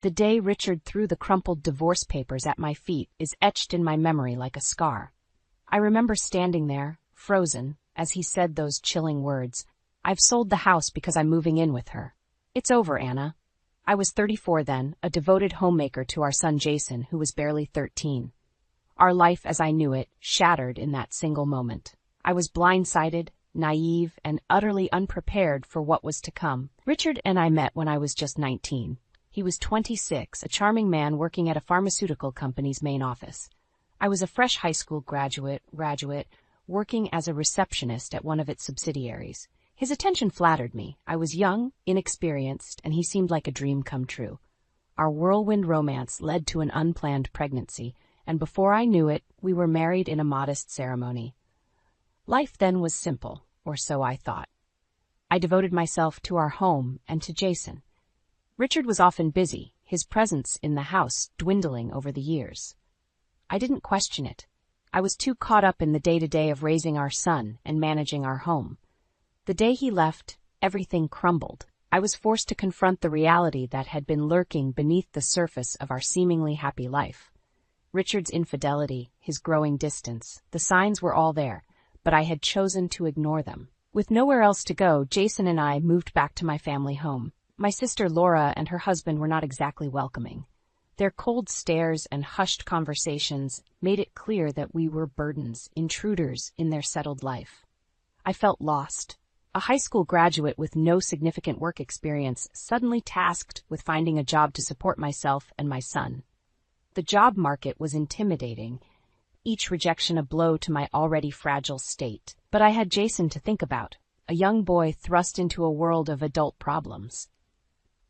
The day Richard threw the crumpled divorce papers at my feet is etched in my memory like a scar. I remember standing there, frozen, as he said those chilling words, "I've sold the house because I'm moving in with her. It's over, Anna." I was 34 then, a devoted homemaker to our son Jason, who was barely 13. Our life as I knew it shattered in that single moment. I was blindsided, naive, and utterly unprepared for what was to come. Richard and I met when I was just 19. He was 26, a charming man working at a pharmaceutical company's main office. I was a fresh high school graduate, working as a receptionist at one of its subsidiaries. His attention flattered me. I was young, inexperienced, and he seemed like a dream come true. Our whirlwind romance led to an unplanned pregnancy, and before I knew it, we were married in a modest ceremony. Life then was simple, or so I thought. I devoted myself to our home and to Jason. Richard was often busy, his presence in the house dwindling over the years. I didn't question it. I was too caught up in the day-to-day of raising our son and managing our home. The day he left, everything crumbled. I was forced to confront the reality that had been lurking beneath the surface of our seemingly happy life. Richard's infidelity, his growing distance, the signs were all there, but I had chosen to ignore them. With nowhere else to go, Jason and I moved back to my family home. My sister Laura and her husband were not exactly welcoming. Their cold stares and hushed conversations made it clear that we were burdens, intruders in their settled life. I felt lost. A high school graduate with no significant work experience, suddenly tasked with finding a job to support myself and my son. The job market was intimidating, each rejection a blow to my already fragile state. But I had Jason to think about, a young boy thrust into a world of adult problems.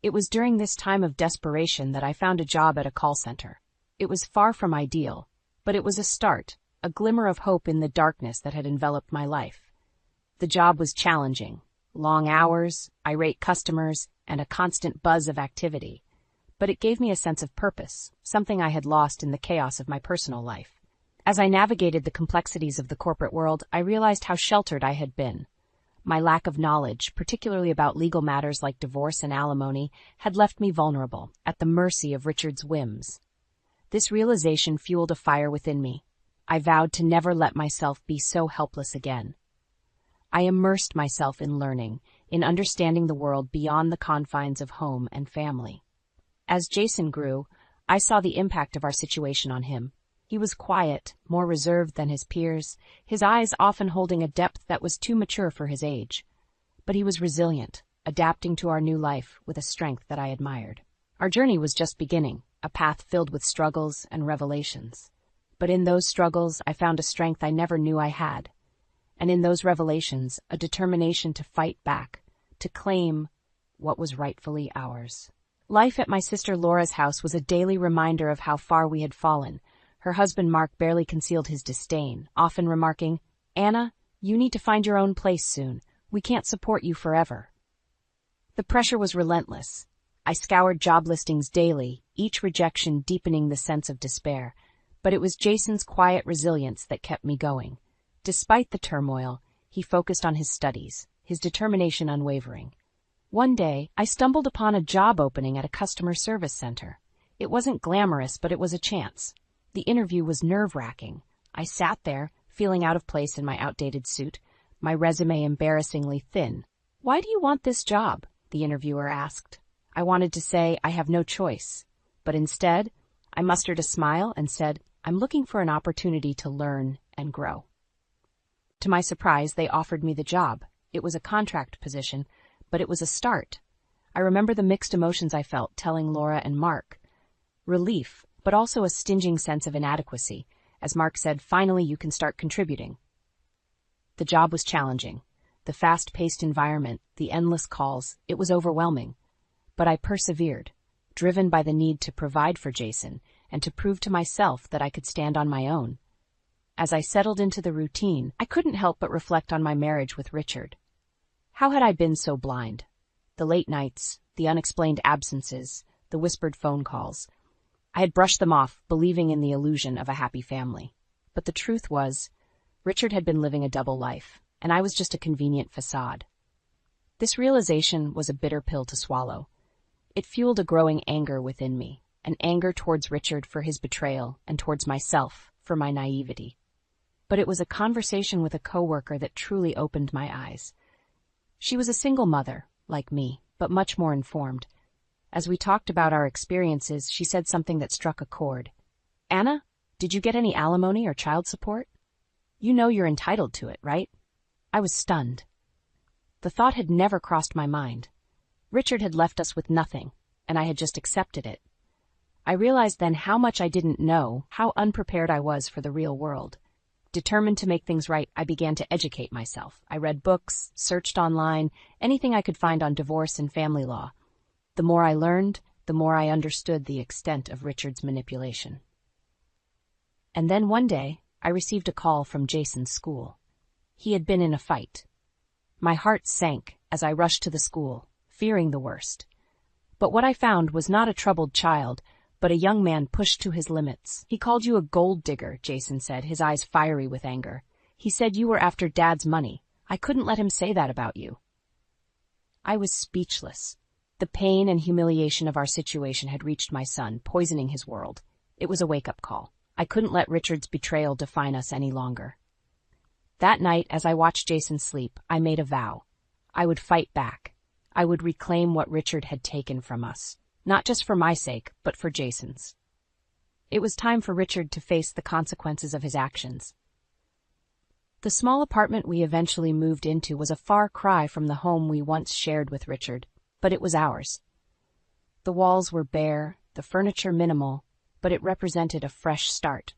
It was during this time of desperation that I found a job at a call center. It was far from ideal, but it was a start, a glimmer of hope in the darkness that had enveloped my life. The job was challenging, long hours, irate customers, and a constant buzz of activity. But it gave me a sense of purpose, something I had lost in the chaos of my personal life. As I navigated the complexities of the corporate world, I realized how sheltered I had been. My lack of knowledge, particularly about legal matters like divorce and alimony, had left me vulnerable, at the mercy of Richard's whims. This realization fueled a fire within me. I vowed to never let myself be so helpless again. I immersed myself in learning, in understanding the world beyond the confines of home and family. As Jason grew, I saw the impact of our situation on him. He was quiet, more reserved than his peers, his eyes often holding a depth that was too mature for his age. But he was resilient, adapting to our new life with a strength that I admired. Our journey was just beginning, a path filled with struggles and revelations. But in those struggles, I found a strength I never knew I had. And in those revelations, a determination to fight back, to claim what was rightfully ours. Life at my sister Laura's house was a daily reminder of how far we had fallen. Her husband Mark barely concealed his disdain, often remarking, "Anna, you need to find your own place soon. We can't support you forever." The pressure was relentless. I scoured job listings daily, each rejection deepening the sense of despair. But it was Jason's quiet resilience that kept me going. Despite the turmoil, he focused on his studies, his determination unwavering. One day, I stumbled upon a job opening at a customer service center. It wasn't glamorous, but it was a chance. The interview was nerve-wracking. I sat there, feeling out of place in my outdated suit, my resume embarrassingly thin. "Why do you want this job?" the interviewer asked. I wanted to say, "I have no choice." But instead, I mustered a smile and said, "I'm looking for an opportunity to learn and grow." To my surprise, they offered me the job. It was a contract position, but it was a start. I remember the mixed emotions I felt telling Laura and Mark. Relief, but also a stinging sense of inadequacy. As Mark said, "Finally you can start contributing." The job was challenging. The fast-paced environment, the endless calls, it was overwhelming. But I persevered, driven by the need to provide for Jason and to prove to myself that I could stand on my own. As I settled into the routine, I couldn't help but reflect on my marriage with Richard. How had I been so blind? The late nights, the unexplained absences, the whispered phone calls. I had brushed them off, believing in the illusion of a happy family. But the truth was, Richard had been living a double life, and I was just a convenient facade. This realization was a bitter pill to swallow. It fueled a growing anger within me, an anger towards Richard for his betrayal and towards myself for my naivety. But it was a conversation with a coworker that truly opened my eyes. She was a single mother, like me, but much more informed. As we talked about our experiences, she said something that struck a chord. "Anna, did you get any alimony or child support? You know you're entitled to it, right?" I was stunned. The thought had never crossed my mind. Richard had left us with nothing, and I had just accepted it. I realized then how much I didn't know, how unprepared I was for the real world. Determined to make things right, I began to educate myself. I read books, searched online, anything I could find on divorce and family law. The more I learned, the more I understood the extent of Richard's manipulation. And then one day, I received a call from Jason's school. He had been in a fight. My heart sank as I rushed to the school, fearing the worst. But what I found was not a troubled child, but a young man pushed to his limits. "He called you a gold digger," Jason said, his eyes fiery with anger. "He said you were after Dad's money. I couldn't let him say that about you." I was speechless. The pain and humiliation of our situation had reached my son, poisoning his world. It was a wake-up call. I couldn't let Richard's betrayal define us any longer. That night, as I watched Jason sleep, I made a vow. I would fight back. I would reclaim what Richard had taken from us. Not just for my sake, but for Jason's. It was time for Richard to face the consequences of his actions. The small apartment we eventually moved into was a far cry from the home we once shared with Richard, but it was ours. The walls were bare, the furniture minimal, but it represented a fresh start.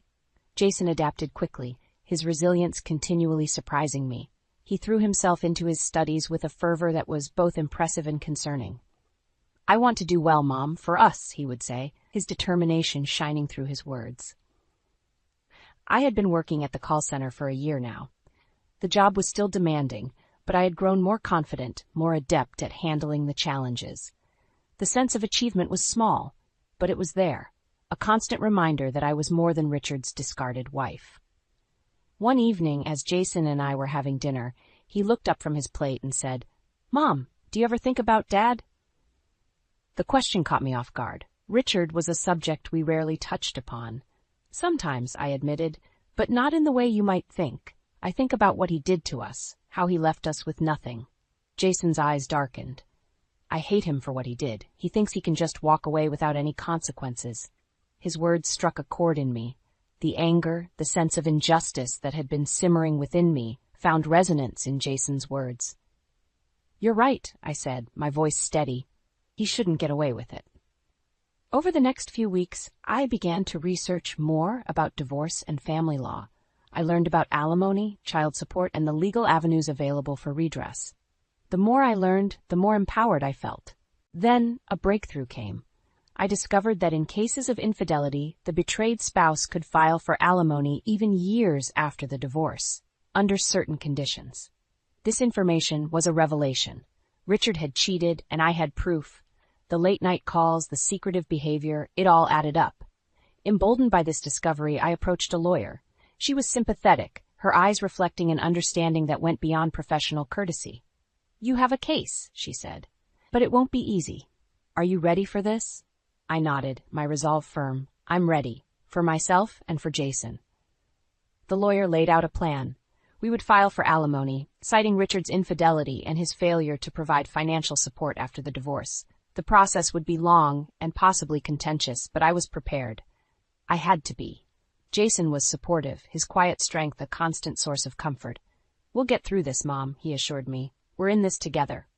Jason adapted quickly, his resilience continually surprising me. He threw himself into his studies with a fervor that was both impressive and concerning. "I want to do well, Mom, for us," he would say, his determination shining through his words. I had been working at the call center for a year now. The job was still demanding, but I had grown more confident, more adept at handling the challenges. The sense of achievement was small, but it was there, a constant reminder that I was more than Richard's discarded wife. One evening, as Jason and I were having dinner, he looked up from his plate and said, "Mom, do you ever think about Dad?" The question caught me off guard. Richard was a subject we rarely touched upon. "Sometimes," I admitted, "but not in the way you might think. I think about what he did to us, how he left us with nothing." Jason's eyes darkened. "I hate him for what he did. He thinks he can just walk away without any consequences." His words struck a chord in me. The anger, the sense of injustice that had been simmering within me, found resonance in Jason's words. "You're right," I said, my voice steady. "He shouldn't get away with it." Over the next few weeks, I began to research more about divorce and family law. I learned about alimony, child support, and the legal avenues available for redress. The more I learned, the more empowered I felt. Then a breakthrough came. I discovered that in cases of infidelity, the betrayed spouse could file for alimony even years after the divorce, under certain conditions. This information was a revelation. Richard had cheated, and I had proof. The late-night calls, the secretive behavior, it all added up. Emboldened by this discovery, I approached a lawyer. She was sympathetic, her eyes reflecting an understanding that went beyond professional courtesy. "You have a case," she said, "but it won't be easy. Are you ready for this?" I nodded, my resolve firm. "I'm ready, for myself and for Jason." The lawyer laid out a plan. We would file for alimony, citing Richard's infidelity and his failure to provide financial support after the divorce. The process would be long and possibly contentious, but I was prepared. I had to be. Jason was supportive, his quiet strength a constant source of comfort. "We'll get through this, Mom," he assured me. "We're in this together."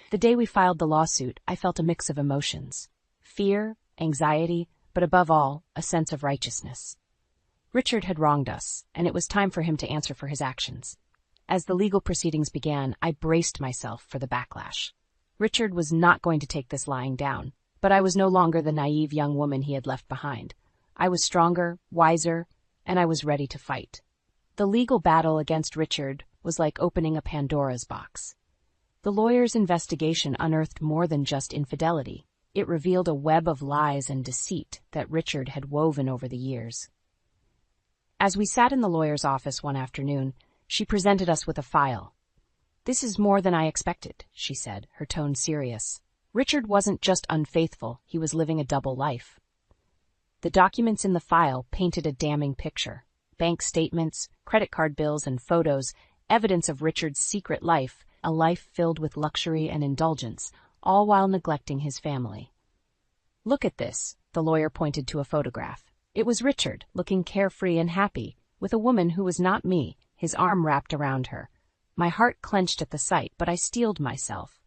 The day we filed the lawsuit, I felt a mix of emotions. Fear, anxiety, but above all, a sense of righteousness. Richard had wronged us, and it was time for him to answer for his actions. As the legal proceedings began, I braced myself for the backlash. Richard was not going to take this lying down, but I was no longer the naive young woman he had left behind. I was stronger, wiser, and I was ready to fight. The legal battle against Richard was like opening a Pandora's box. The lawyer's investigation unearthed more than just infidelity. It revealed a web of lies and deceit that Richard had woven over the years. As we sat in the lawyer's office one afternoon, she presented us with a file. "This is more than I expected," she said, her tone serious. Richard wasn't just unfaithful, he was living a double life. The documents in the file painted a damning picture. Bank statements, credit card bills, and photos, evidence of Richard's secret life, a life filled with luxury and indulgence, all while neglecting his family. "Look at this," the lawyer pointed to a photograph. It was Richard, looking carefree and happy, with a woman who was not me, his arm wrapped around her. My heart clenched at the sight, but I steeled myself.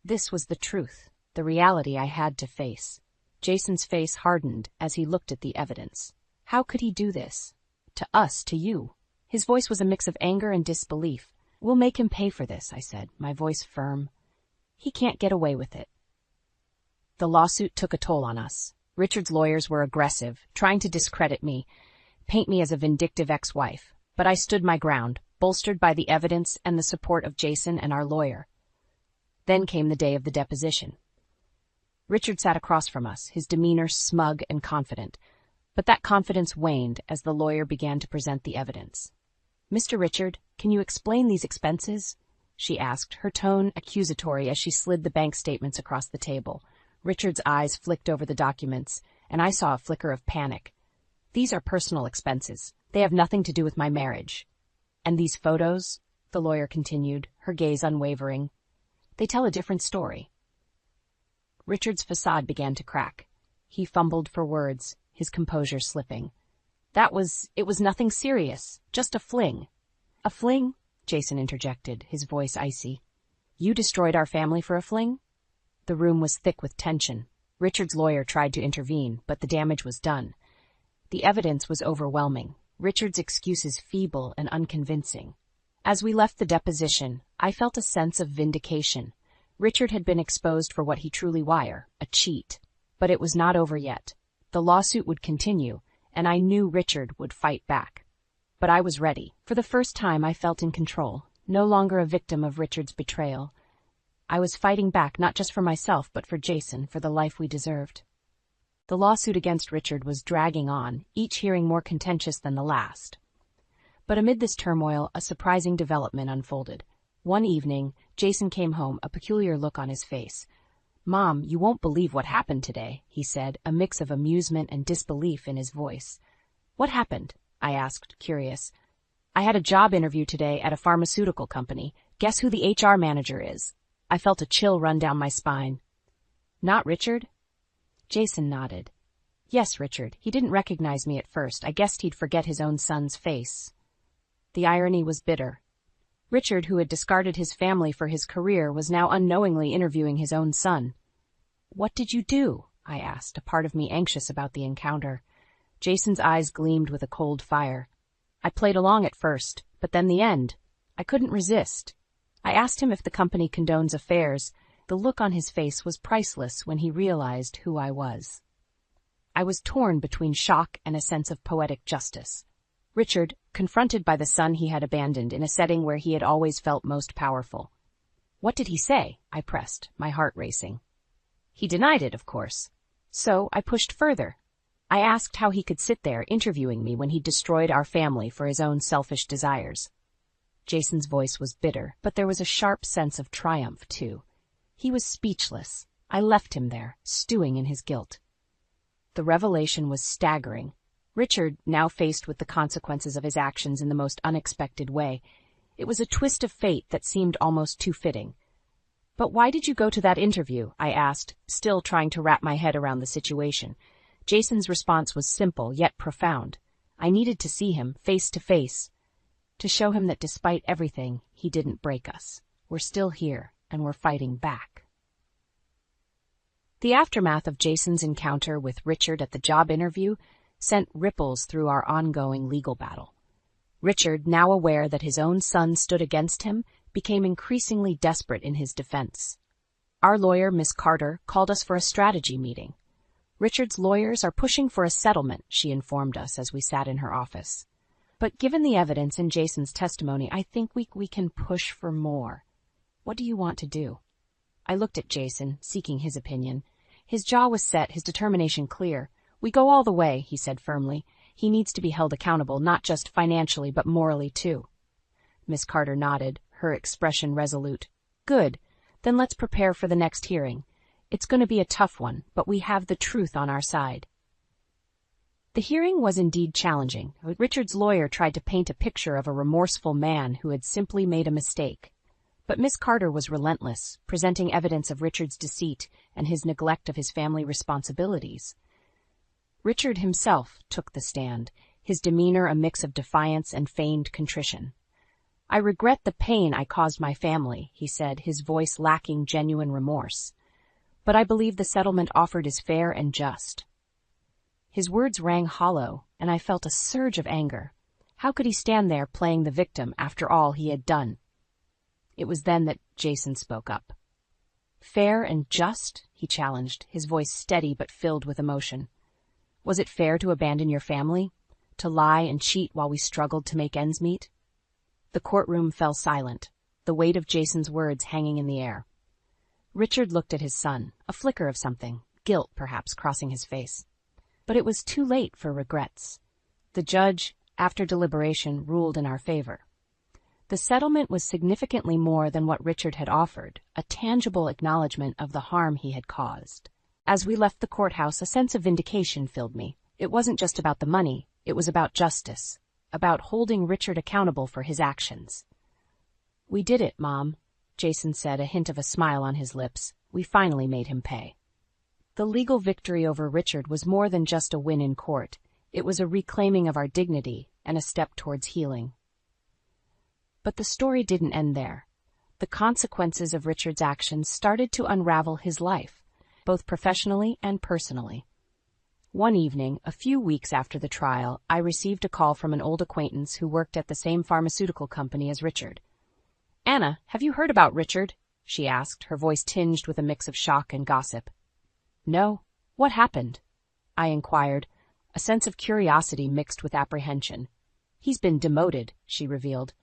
This was the truth, the reality I had to face. Jason's face hardened as he looked at the evidence. How could he do this? To us, to you. His voice was a mix of anger and disbelief. "We'll make him pay for this," I said, my voice firm. "He can't get away with it." The lawsuit took a toll on us. Richard's lawyers were aggressive, trying to discredit me, paint me as a vindictive ex-wife. But I stood my ground, bolstered by the evidence and the support of Jason and our lawyer. Then came the day of the deposition. Richard sat across from us, his demeanor smug and confident. But that confidence waned as the lawyer began to present the evidence. "Mr. Richard, can you explain these expenses?" she asked, her tone accusatory as she slid the bank statements across the table. Richard's eyes flicked over the documents, and I saw a flicker of panic. "These are personal expenses. They have nothing to do with my marriage." "And these photos," the lawyer continued, her gaze unwavering, "they tell a different story." Richard's facade began to crack. He fumbled for words, his composure slipping. It was nothing serious, just a fling." "A fling?" Jason interjected, his voice icy. "You destroyed our family for a fling?" The room was thick with tension. Richard's lawyer tried to intervene, but the damage was done. The evidence was overwhelming, Richard's excuses feeble and unconvincing. As we left the deposition, I felt a sense of vindication. Richard had been exposed for what he truly was, a cheat. But it was not over yet. The lawsuit would continue, and I knew Richard would fight back. But I was ready. For the first time, I felt in control, no longer a victim of Richard's betrayal. I was fighting back not just for myself, but for Jason, for the life we deserved. The lawsuit against Richard was dragging on, each hearing more contentious than the last. But amid this turmoil, a surprising development unfolded. One evening, Jason came home, a peculiar look on his face. "Mom, you won't believe what happened today," he said, a mix of amusement and disbelief in his voice. "What happened?" I asked, curious. "I had a job interview today at a pharmaceutical company. Guess who the HR manager is?" I felt a chill run down my spine. "Not Richard?" Jason nodded. "Yes, Richard. He didn't recognize me at first. I guessed he'd forget his own son's face." The irony was bitter. Richard, who had discarded his family for his career, was now unknowingly interviewing his own son. "What did you do?" I asked, a part of me anxious about the encounter. Jason's eyes gleamed with a cold fire. "I played along at first, but then the end. I couldn't resist. I asked him if the company condones affairs. The look on his face was priceless when he realized who I was. I was torn between shock and a sense of poetic justice. Richard, confronted by the son he had abandoned in a setting where he had always felt most powerful. "What did he say?" I pressed, my heart racing. "He denied it, of course." So I pushed further. I asked how he could sit there interviewing me when he destroyed our family for his own selfish desires. Jason's voice was bitter, but there was a sharp sense of triumph, too. He was speechless. I left him there, stewing in his guilt. The revelation was staggering. Richard, now faced with the consequences of his actions in the most unexpected way. It was a twist of fate that seemed almost too fitting. "But why did you go to that interview?" I asked, still trying to wrap my head around the situation. Jason's response was simple, yet profound. I needed to see him, face to face, to show him that despite everything, he didn't break us. We're still here, and we're fighting back. The aftermath of Jason's encounter with Richard at the job interview sent ripples through our ongoing legal battle. Richard, now aware that his own son stood against him, became increasingly desperate in his defense. Our lawyer, Miss Carter, called us for a strategy meeting. "Richard's lawyers are pushing for a settlement," she informed us as we sat in her office. "But given the evidence in Jason's testimony, I think we can push for more. What do you want to do?" I looked at Jason, seeking his opinion. His jaw was set, his determination clear. "We go all the way," he said firmly. "He needs to be held accountable, not just financially, but morally, too." Miss Carter nodded, her expression resolute. "Good. Then let's prepare for the next hearing. It's going to be a tough one, but we have the truth on our side. The hearing was indeed challenging. Richard's lawyer tried to paint a picture of a remorseful man who had simply made a mistake. But Miss Carter was relentless, presenting evidence of Richard's deceit and his neglect of his family responsibilities. Richard himself took the stand, his demeanor a mix of defiance and feigned contrition. "I regret the pain I caused my family," he said, his voice lacking genuine remorse. "But I believe the settlement offered is fair and just." His words rang hollow, and I felt a surge of anger. How could he stand there playing the victim after all he had done? It was then that Jason spoke up. "Fair and just?" he challenged, his voice steady but filled with emotion. "Was it fair to abandon your family? To lie and cheat while we struggled to make ends meet?" The courtroom fell silent, the weight of Jason's words hanging in the air. Richard looked at his son, a flicker of something, guilt perhaps, crossing his face. But it was too late for regrets. The judge, after deliberation, ruled in our favor. The settlement was significantly more than what Richard had offered, a tangible acknowledgement of the harm he had caused. As we left the courthouse, a sense of vindication filled me. It wasn't just about the money, it was about justice, about holding Richard accountable for his actions. "We did it, Mom," Jason said, a hint of a smile on his lips. "We finally made him pay." The legal victory over Richard was more than just a win in court. It was a reclaiming of our dignity and a step towards healing. But the story didn't end there. The consequences of Richard's actions started to unravel his life, both professionally and personally. One evening, a few weeks after the trial, I received a call from an old acquaintance who worked at the same pharmaceutical company as Richard. "Anna, have you heard about Richard?" she asked, her voice tinged with a mix of shock and gossip. "No. What happened?" I inquired, a sense of curiosity mixed with apprehension. "He's been demoted," she revealed.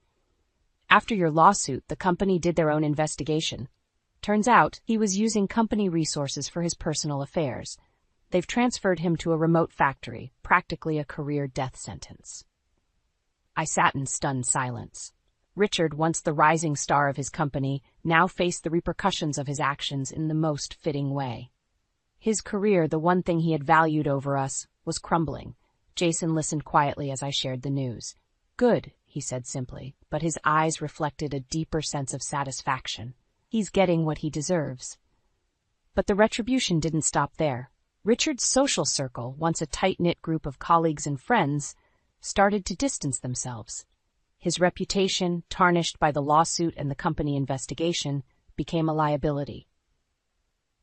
"After your lawsuit, the company did their own investigation. Turns out he was using company resources for his personal affairs. They've transferred him to a remote factory, practically a career death sentence." I sat in stunned silence. Richard, once the rising star of his company, now faced the repercussions of his actions in the most fitting way. His career, the one thing he had valued over us, was crumbling. Jason listened quietly as I shared the news. "Good," he said simply, but his eyes reflected a deeper sense of satisfaction. "He's getting what he deserves." But the retribution didn't stop there. Richard's social circle, once a tight-knit group of colleagues and friends, started to distance themselves. His reputation, tarnished by the lawsuit and the company investigation, became a liability.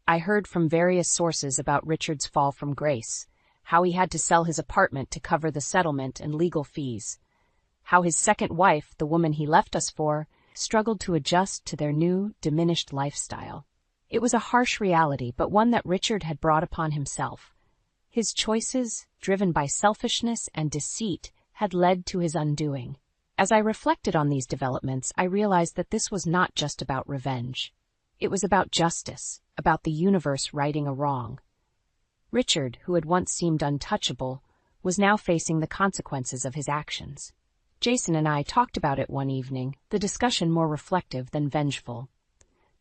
I heard from various sources about Richard's fall from grace, how he had to sell his apartment to cover the settlement and legal fees, how his second wife, the woman he left us for, struggled to adjust to their new, diminished lifestyle. It was a harsh reality, but one that Richard had brought upon himself. His choices, driven by selfishness and deceit, had led to his undoing. As I reflected on these developments, I realized that this was not just about revenge. It was about justice, about the universe righting a wrong. Richard, who had once seemed untouchable, was now facing the consequences of his actions. Jason and I talked about it one evening, the discussion more reflective than vengeful.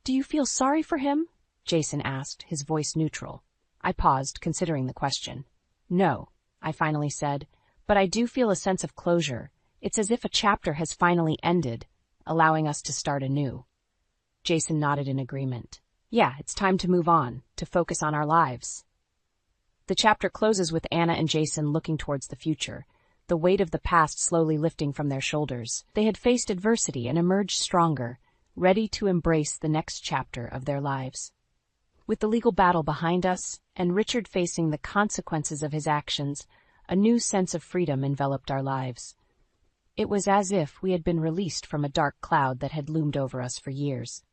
"Do you feel sorry for him?" Jason asked, his voice neutral. I paused, considering the question. "No," I finally said, "but I do feel a sense of closure. It's as if a chapter has finally ended, allowing us to start anew." Jason nodded in agreement. "Yeah, it's time to move on, to focus on our lives." The chapter closes with Anna and Jason looking towards the future, the weight of the past slowly lifting from their shoulders. They had faced adversity and emerged stronger, ready to embrace the next chapter of their lives. With the legal battle behind us, and Richard facing the consequences of his actions, a new sense of freedom enveloped our lives. It was as if we had been released from a dark cloud that had loomed over us for years.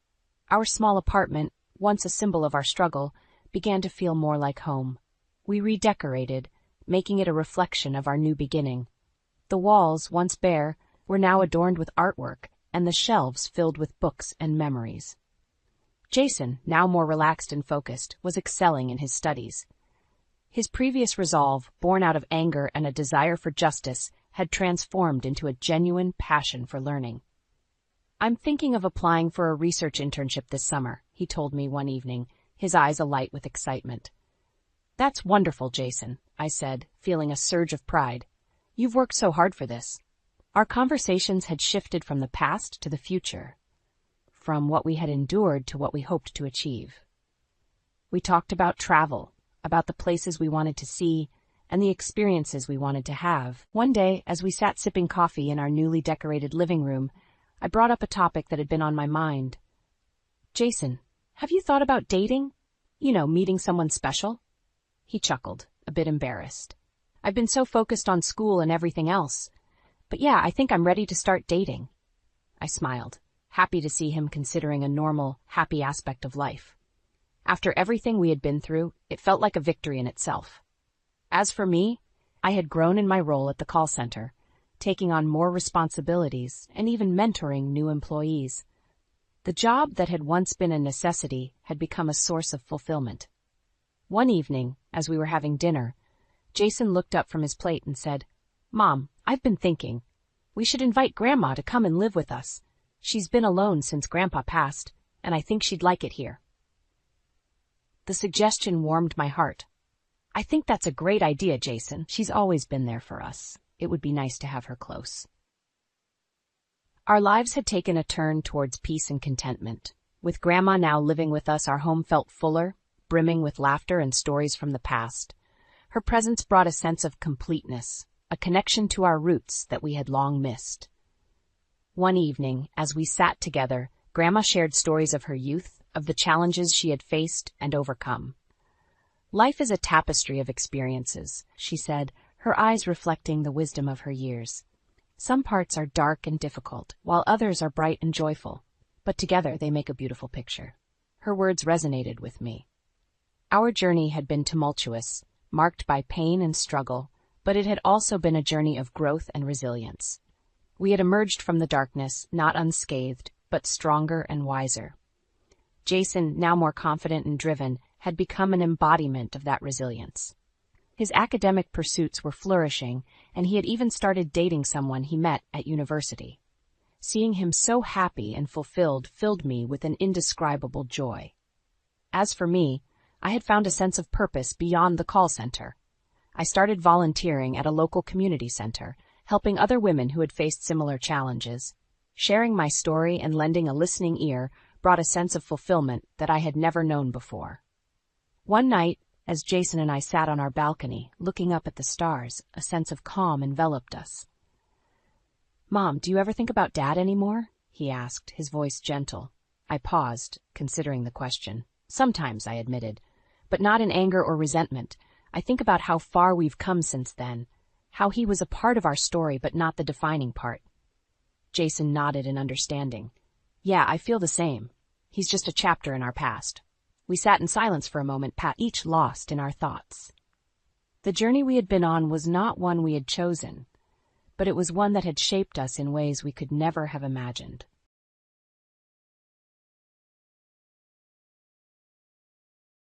Our small apartment, once a symbol of our struggle, began to feel more like home. We redecorated, making it a reflection of our new beginning. The walls, once bare, were now adorned with artwork, and the shelves filled with books and memories. Jason, now more relaxed and focused, was excelling in his studies. His previous resolve, born out of anger and a desire for justice, had transformed into a genuine passion for learning. "I'm thinking of applying for a research internship this summer," he told me one evening, his eyes alight with excitement. "That's wonderful, Jason," I said, feeling a surge of pride. "You've worked so hard for this." Our conversations had shifted from the past to the future, from what we had endured to what we hoped to achieve. We talked about travel, about the places we wanted to see, and the experiences we wanted to have. One day, as we sat sipping coffee in our newly decorated living room, I brought up a topic that had been on my mind. "Jason, have you thought about dating? Meeting someone special?" He chuckled, a bit embarrassed. "I've been so focused on school and everything else. But yeah, I think I'm ready to start dating." I smiled, happy to see him considering a normal, happy aspect of life. After everything we had been through, it felt like a victory in itself. As for me, I had grown in my role at the call center, taking on more responsibilities and even mentoring new employees. The job that had once been a necessity had become a source of fulfillment. One evening, as we were having dinner, Jason looked up from his plate and said, "Mom, I've been thinking. We should invite Grandma to come and live with us. She's been alone since Grandpa passed, and I think she'd like it here." The suggestion warmed my heart. "I think that's a great idea, Jason. She's always been there for us. It would be nice to have her close." Our lives had taken a turn towards peace and contentment. With Grandma now living with us, our home felt fuller, brimming with laughter and stories from the past. Her presence brought a sense of completeness, a connection to our roots that we had long missed. One evening, as we sat together, Grandma shared stories of her youth, of the challenges she had faced and overcome. "Life is a tapestry of experiences," she said, her eyes reflecting the wisdom of her years. "Some parts are dark and difficult, while others are bright and joyful, but together they make a beautiful picture." Her words resonated with me. Our journey had been tumultuous, marked by pain and struggle, but it had also been a journey of growth and resilience. We had emerged from the darkness, not unscathed, but stronger and wiser. Jason, now more confident and driven, had become an embodiment of that resilience. His academic pursuits were flourishing, and he had even started dating someone he met at university. Seeing him so happy and fulfilled filled me with an indescribable joy. As for me, I had found a sense of purpose beyond the call center. I started volunteering at a local community center, helping other women who had faced similar challenges. Sharing my story and lending a listening ear brought a sense of fulfillment that I had never known before. One night, as Jason and I sat on our balcony, looking up at the stars, a sense of calm enveloped us. "Mom, do you ever think about Dad anymore?" he asked, his voice gentle. I paused, considering the question. "Sometimes," I admitted, "but not in anger or resentment. I think about how far we've come since then, how he was a part of our story but not the defining part." Jason nodded in understanding. "Yeah, I feel the same. He's just a chapter in our past." We sat in silence for a moment, each lost in our thoughts. The journey we had been on was not one we had chosen, but it was one that had shaped us in ways we could never have imagined.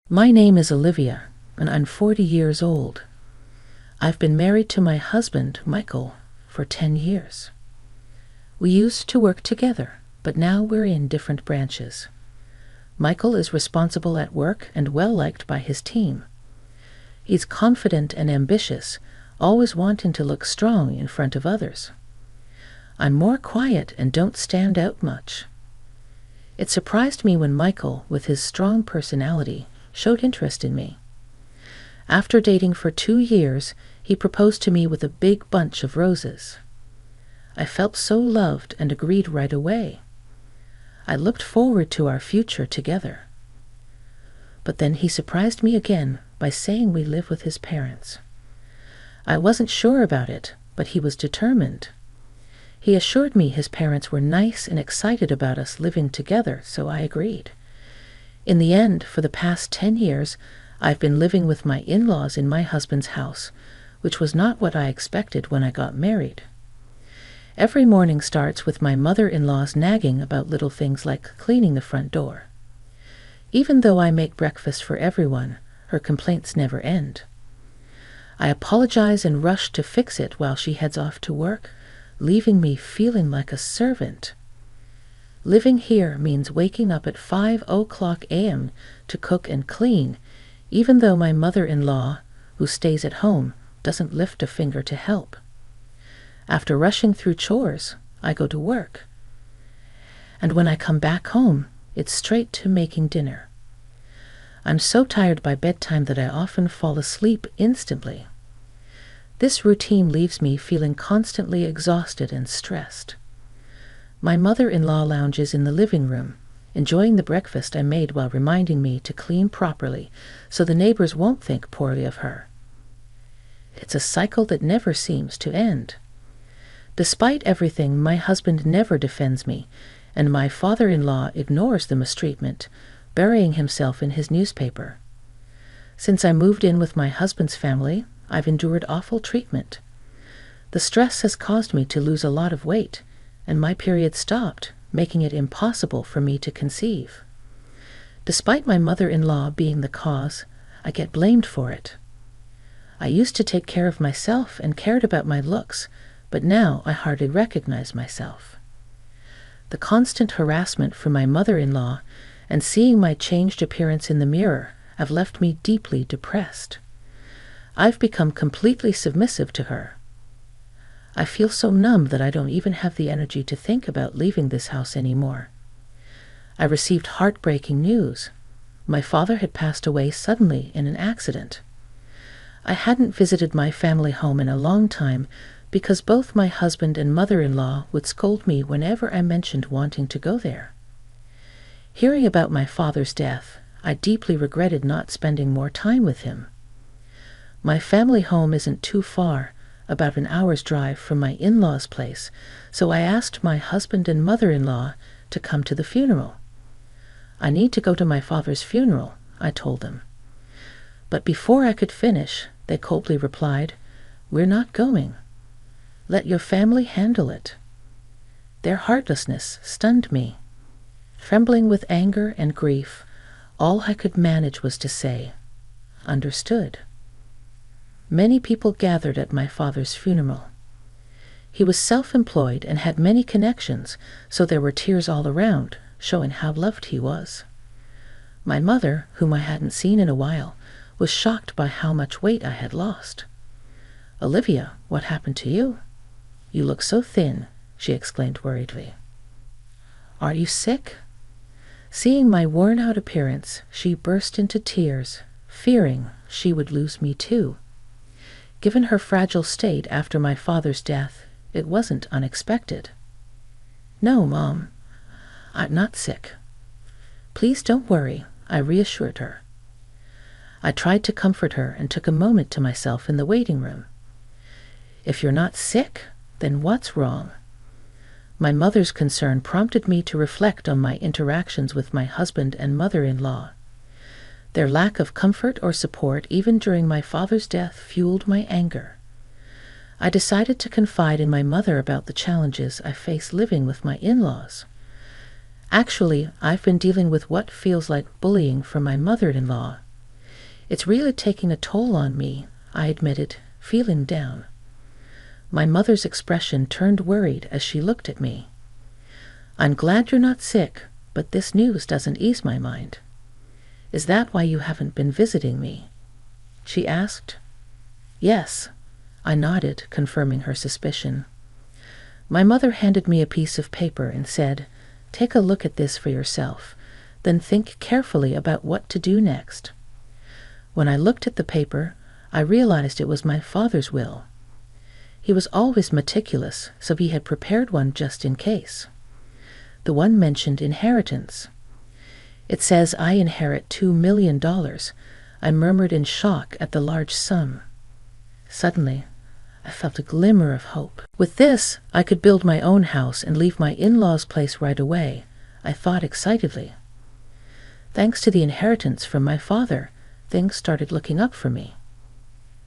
My name is Olivia, and I'm 40 years old. I've been married to my husband, Michael, for 10 years. We used to work together, but now we're in different branches. Michael is responsible at work and well-liked by his team. He's confident and ambitious, always wanting to look strong in front of others. I'm more quiet and don't stand out much. It surprised me when Michael, with his strong personality, showed interest in me. After dating for 2 years, he proposed to me with a big bunch of roses. I felt so loved and agreed right away. I looked forward to our future together. But then he surprised me again by saying we live with his parents. I wasn't sure about it, but he was determined. He assured me his parents were nice and excited about us living together, so I agreed. In the end, for the past 10 years, I've been living with my in-laws in my husband's house, which was not what I expected when I got married. Every morning starts with my mother-in-law's nagging about little things like cleaning the front door. Even though I make breakfast for everyone, her complaints never end. I apologize and rush to fix it while she heads off to work, leaving me feeling like a servant. Living here means waking up at 5 a.m. to cook and clean, even though my mother-in-law, who stays at home, doesn't lift a finger to help. After rushing through chores, I go to work. And when I come back home, it's straight to making dinner. I'm so tired by bedtime that I often fall asleep instantly. This routine leaves me feeling constantly exhausted and stressed. My mother-in-law lounges in the living room, enjoying the breakfast I made while reminding me to clean properly so the neighbors won't think poorly of her. It's a cycle that never seems to end. Despite everything, my husband never defends me, and my father-in-law ignores the mistreatment, burying himself in his newspaper. Since I moved in with my husband's family, I've endured awful treatment. The stress has caused me to lose a lot of weight, and my period stopped, making it impossible for me to conceive. Despite my mother-in-law being the cause, I get blamed for it. I used to take care of myself and cared about my looks, but now I hardly recognize myself. The constant harassment from my mother-in-law and seeing my changed appearance in the mirror have left me deeply depressed. I've become completely submissive to her. I feel so numb that I don't even have the energy to think about leaving this house anymore. I received heartbreaking news. My father had passed away suddenly in an accident. I hadn't visited my family home in a long time because both my husband and mother-in-law would scold me whenever I mentioned wanting to go there. Hearing about my father's death, I deeply regretted not spending more time with him. My family home isn't too far, about an hour's drive from my in-laws' place, so I asked my husband and mother-in-law to come to the funeral. I need to go to my father's funeral, I told them. But before I could finish, they coldly replied, "We're not going. Let your family handle it." Their heartlessness stunned me. Trembling with anger and grief, all I could manage was to say, "Understood." Many people gathered at my father's funeral. He was self-employed and had many connections, so there were tears all around, showing how loved he was. My mother, whom I hadn't seen in a while, was shocked by how much weight I had lost. "Olivia, what happened to you? You look so thin," she exclaimed worriedly. "Are you sick?" Seeing my worn-out appearance, she burst into tears, fearing she would lose me too. Given her fragile state after my father's death, it wasn't unexpected. "No, Mom, I'm not sick." "Please don't worry," I reassured her. I tried to comfort her and took a moment to myself in the waiting room. "If you're not sick, then what's wrong?" My mother's concern prompted me to reflect on my interactions with my husband and mother-in-law. Their lack of comfort or support even during my father's death fueled my anger. I decided to confide in my mother about the challenges I face living with my in-laws. Actually, I've been dealing with what feels like bullying from my mother-in-law. It's really taking a toll on me, I admitted, feeling down. My mother's expression turned worried as she looked at me. "I'm glad you're not sick, but this news doesn't ease my mind. Is that why you haven't been visiting me?" she asked. "Yes," I nodded, confirming her suspicion. My mother handed me a piece of paper and said, "Take a look at this for yourself, then think carefully about what to do next." When I looked at the paper, I realized it was my father's will. He was always meticulous, so he had prepared one just in case. The one mentioned inheritance. "It says I inherit $2 million. I murmured in shock at the large sum. Suddenly, I felt a glimmer of hope. With this, I could build my own house and leave my in-laws' place right away, I thought excitedly. Thanks to the inheritance from my father, things started looking up for me.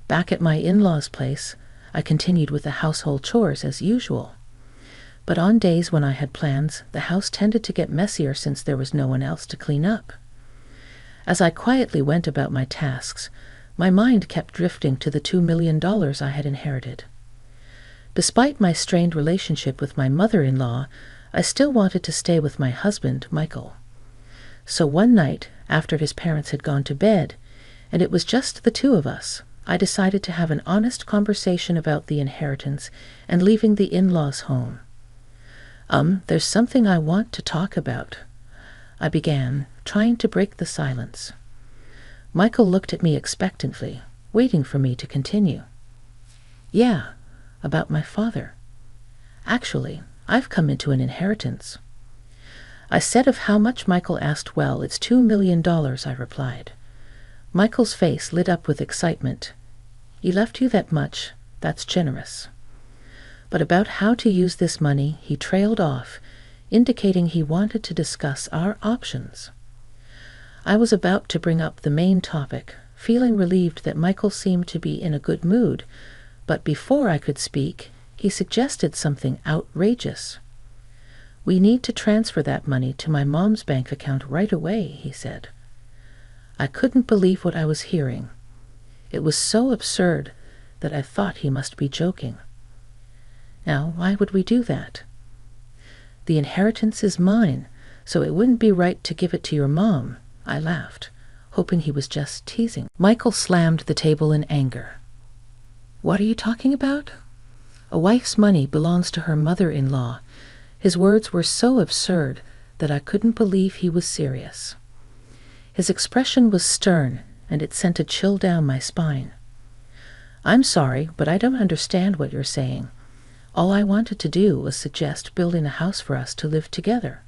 Back at my in-laws' place, I continued with the household chores as usual. But on days when I had plans, the house tended to get messier since there was no one else to clean up. As I quietly went about my tasks, my mind kept drifting to the $2 million I had inherited. Despite my strained relationship with my mother-in-law, I still wanted to stay with my husband, Michael. So one night, after his parents had gone to bed, and it was just the two of us, I decided to have an honest conversation about the inheritance and leaving the in-laws' home. There's something I want to talk about," I began, trying to break the silence. Michael looked at me expectantly, waiting for me to continue. "Yeah, about my father. Actually, I've come into an inheritance." I said of how much Michael asked. "Well, it's $2 million, I replied. Michael's face lit up with excitement. "He left you that much? That's generous." But about how to use this money, he trailed off, indicating he wanted to discuss our options. I was about to bring up the main topic, feeling relieved that Michael seemed to be in a good mood, but before I could speak, he suggested something outrageous. "We need to transfer that money to my mom's bank account right away," he said. I couldn't believe what I was hearing. It was so absurd that I thought he must be joking. Now, why would we do that? "The inheritance is mine, so it wouldn't be right to give it to your mom," I laughed, hoping he was just teasing. Michael slammed the table in anger. "What are you talking about? A wife's money belongs to her mother-in-law." His words were so absurd that I couldn't believe he was serious. His expression was stern, and it sent a chill down my spine. "I'm sorry, but I don't understand what you're saying. All I wanted to do was suggest building a house for us to live together."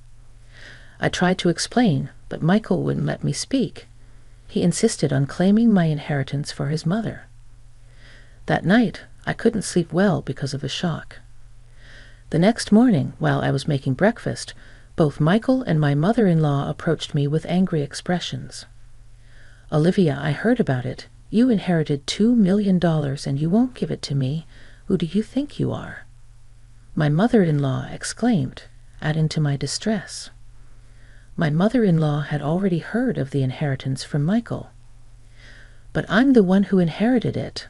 I tried to explain, but Michael wouldn't let me speak. He insisted on claiming my inheritance for his mother. That night, I couldn't sleep well because of the shock. The next morning, while I was making breakfast, both Michael and my mother-in-law approached me with angry expressions. "Olivia, I heard about it. You inherited $2 million and you won't give it to me. Who do you think you are?" My mother-in-law exclaimed, adding to my distress. My mother-in-law had already heard of the inheritance from Michael. "But I'm the one who inherited it,"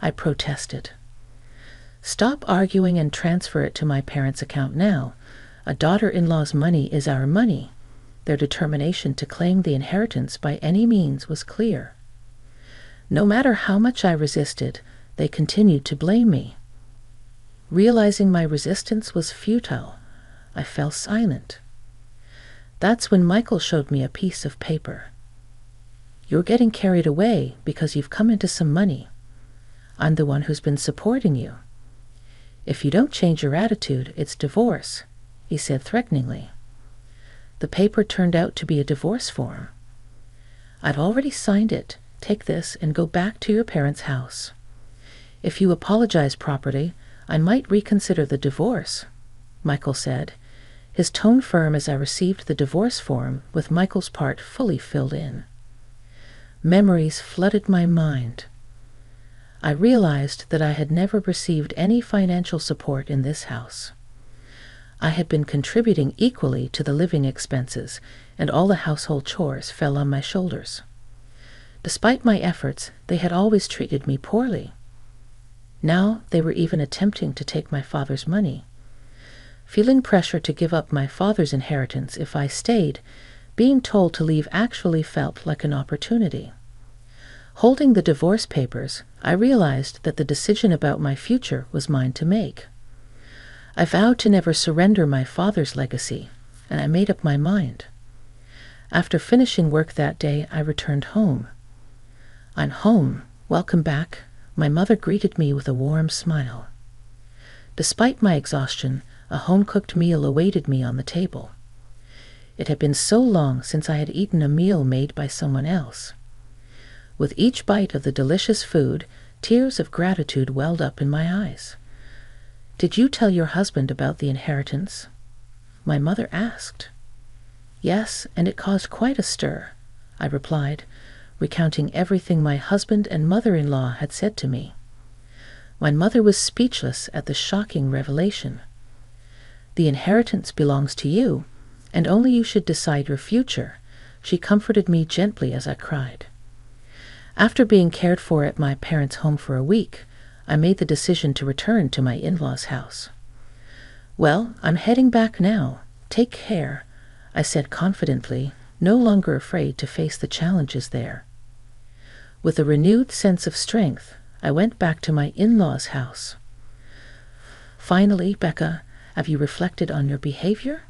I protested. "Stop arguing and transfer it to my parents' account now. A daughter-in-law's money is our money." Their determination to claim the inheritance by any means was clear. No matter how much I resisted, they continued to blame me. Realizing my resistance was futile, I fell silent. That's when Michael showed me a piece of paper. "You're getting carried away because you've come into some money. I'm the one who's been supporting you. If you don't change your attitude, it's divorce," he said threateningly. The paper turned out to be a divorce form. "I've already signed it. Take this and go back to your parents' house. If you apologize properly, I might reconsider the divorce," Michael said, his tone firm as I received the divorce form with Michael's part fully filled in. Memories flooded my mind. I realized that I had never received any financial support in this house. I had been contributing equally to the living expenses, and all the household chores fell on my shoulders. Despite my efforts, they had always treated me poorly. Now they were even attempting to take my father's money. Feeling pressure to give up my father's inheritance if I stayed, being told to leave actually felt like an opportunity. Holding the divorce papers, I realized that the decision about my future was mine to make. I vowed to never surrender my father's legacy, and I made up my mind. After finishing work that day, I returned home. "I'm home. Welcome back." My mother greeted me with a warm smile. Despite my exhaustion, a home-cooked meal awaited me on the table. It had been so long since I had eaten a meal made by someone else. With each bite of the delicious food, tears of gratitude welled up in my eyes. "Did you tell your husband about the inheritance?" my mother asked. "Yes, and it caused quite a stir," I replied, recounting everything my husband and mother-in-law had said to me. My mother was speechless at the shocking revelation. "The inheritance belongs to you, and only you should decide your future," she comforted me gently as I cried. After being cared for at my parents' home for a week, I made the decision to return to my in-laws' house. Well, I'm heading back now. Take care, I said confidently, no longer afraid to face the challenges there. With a renewed sense of strength, I went back to my in-laws' house. Finally, Becca, have you reflected on your behavior?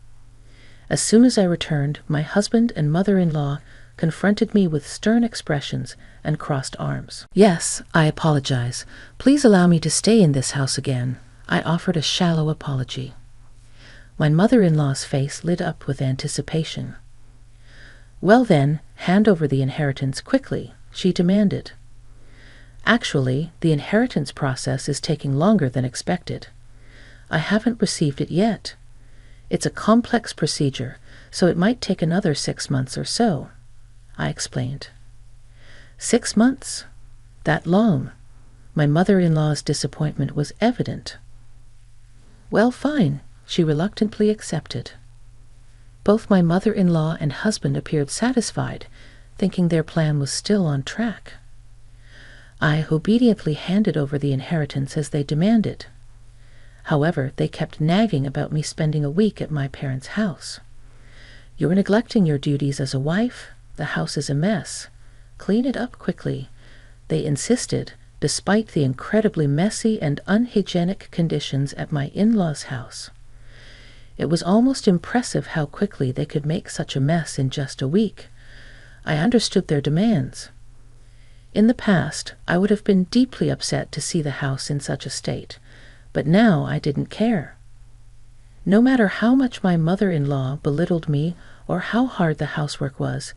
As soon as I returned, my husband and mother-in-law confronted me with stern expressions and crossed arms. Yes, I apologize. Please allow me to stay in this house again. I offered a shallow apology. My mother-in-law's face lit up with anticipation. Well then, hand over the inheritance quickly, she demanded. Actually, the inheritance process is taking longer than expected. I haven't received it yet. It's a complex procedure, so it might take another 6 months or so, I explained. 6 months? That long? My mother-in-law's disappointment was evident. Well, fine, she reluctantly accepted. Both my mother-in-law and husband appeared satisfied, thinking their plan was still on track. I obediently handed over the inheritance as they demanded. However, they kept nagging about me spending a week at my parents' house. You're neglecting your duties as a wife. The house is a mess. Clean it up quickly, they insisted, despite the incredibly messy and unhygienic conditions at my in-laws' house. It was almost impressive how quickly they could make such a mess in just a week. I understood their demands. In the past, I would have been deeply upset to see the house in such a state, but now I didn't care. No matter how much my mother-in-law belittled me or how hard the housework was,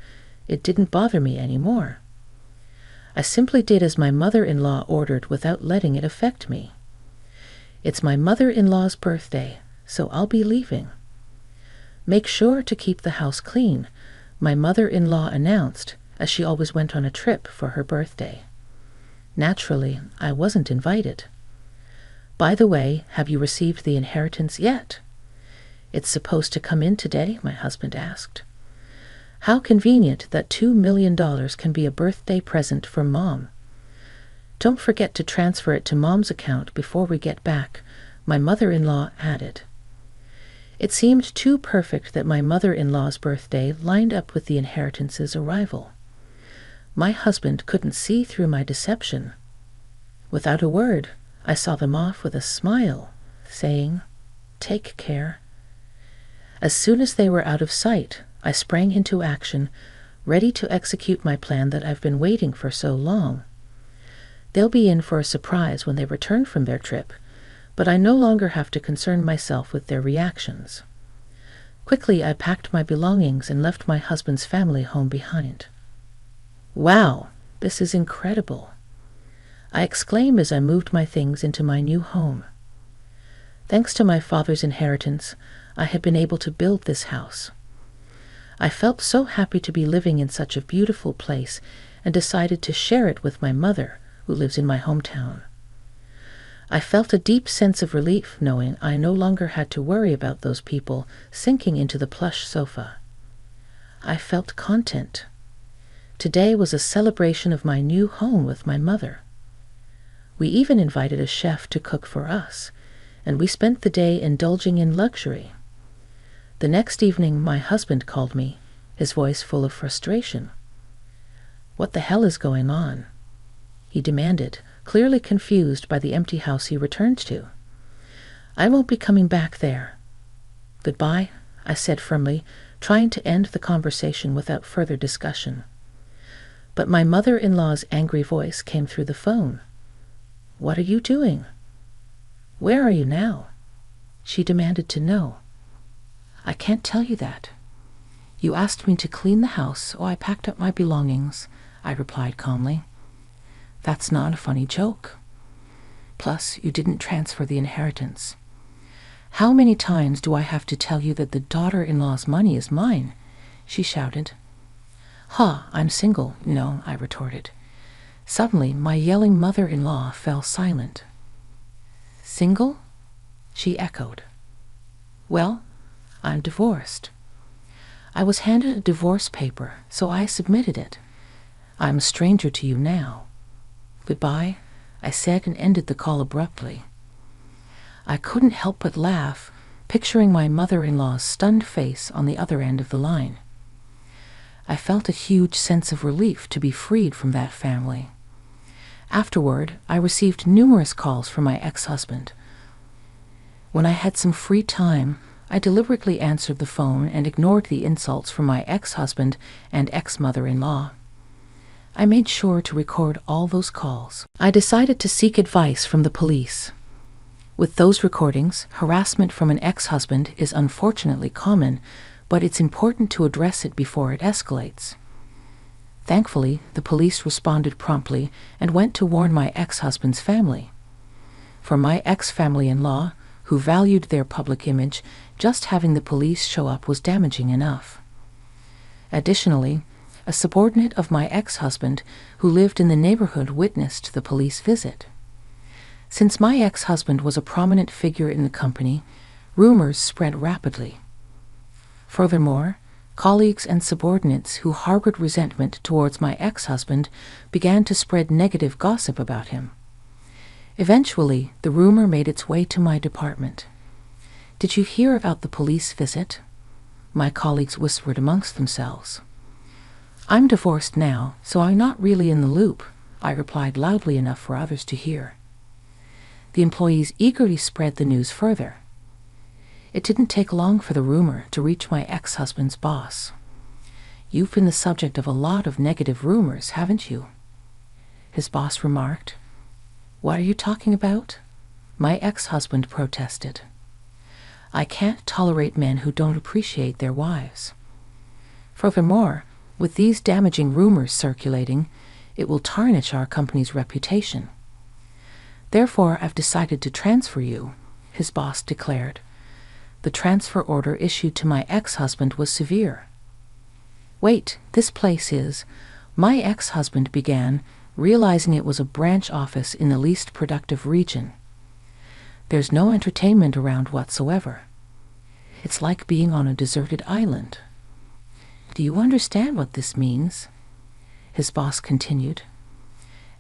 it didn't bother me anymore. I simply did as my mother-in-law ordered without letting it affect me. It's my mother-in-law's birthday, so I'll be leaving. Make sure to keep the house clean, my mother-in-law announced, as she always went on a trip for her birthday. Naturally, I wasn't invited. By the way, have you received the inheritance yet? It's supposed to come in today, my husband asked. How convenient that $2 million can be a birthday present for Mom. Don't forget to transfer it to Mom's account before we get back, my mother-in-law added. It seemed too perfect that my mother-in-law's birthday lined up with the inheritance's arrival. My husband couldn't see through my deception. Without a word, I saw them off with a smile, saying, "Take care." As soon as they were out of sight, I sprang into action, ready to execute my plan that I've been waiting for so long. They'll be in for a surprise when they return from their trip, but I no longer have to concern myself with their reactions. Quickly, I packed my belongings and left my husband's family home behind. Wow, this is incredible, I exclaimed as I moved my things into my new home. Thanks to my father's inheritance, I had been able to build this house. I felt so happy to be living in such a beautiful place and decided to share it with my mother, who lives in my hometown. I felt a deep sense of relief knowing I no longer had to worry about those people sinking into the plush sofa. I felt content. Today was a celebration of my new home with my mother. We even invited a chef to cook for us, and we spent the day indulging in luxury. The next evening, my husband called me, his voice full of frustration. "What the hell is going on?" he demanded, clearly confused by the empty house he returned to. "I won't be coming back there." "Goodbye," I said firmly, trying to end the conversation without further discussion. But my mother-in-law's angry voice came through the phone. "What are you doing? Where are you now?" she demanded to know. "I can't tell you that. You asked me to clean the house, so I packed up my belongings," I replied calmly. "That's not a funny joke. Plus, you didn't transfer the inheritance. How many times do I have to tell you that the daughter-in-law's money is mine?" she shouted. "Ha, I'm single, no," I retorted. Suddenly, my yelling mother-in-law fell silent. "Single?" she echoed. "Well, I'm divorced. I was handed a divorce paper, so I submitted it. I'm a stranger to you now. Goodbye," I said and ended the call abruptly. I couldn't help but laugh, picturing my mother-in-law's stunned face on the other end of the line. I felt a huge sense of relief to be freed from that family. Afterward, I received numerous calls from my ex-husband. When I had some free time, I deliberately answered the phone and ignored the insults from my ex-husband and ex-mother-in-law. I made sure to record all those calls. I decided to seek advice from the police. With those recordings, harassment from an ex-husband is unfortunately common, but it's important to address it before it escalates. Thankfully, the police responded promptly and went to warn my ex-husband's family. For my ex-family-in-law, who valued their public image, just having the police show up was damaging enough. Additionally, a subordinate of my ex-husband who lived in the neighborhood witnessed the police visit. Since my ex-husband was a prominent figure in the company, rumors spread rapidly. Furthermore, colleagues and subordinates who harbored resentment towards my ex-husband began to spread negative gossip about him. Eventually, the rumor made its way to my department. "Did you hear about the police visit?" My colleagues whispered amongst themselves. "I'm divorced now, so I'm not really in the loop," I replied loudly enough for others to hear. The employees eagerly spread the news further. It didn't take long for the rumor to reach my ex-husband's boss. "You've been the subject of a lot of negative rumors, haven't you?" His boss remarked. "What are you talking about?" My ex-husband protested. "I can't tolerate men who don't appreciate their wives. Furthermore, with these damaging rumors circulating, it will tarnish our company's reputation. Therefore, I've decided to transfer you," his boss declared. The transfer order issued to my ex-husband was severe. "Wait, this place is," my ex-husband began, realizing it was a branch office in the least productive region. "There's no entertainment around whatsoever. It's like being on a deserted island." "Do you understand what this means?" his boss continued.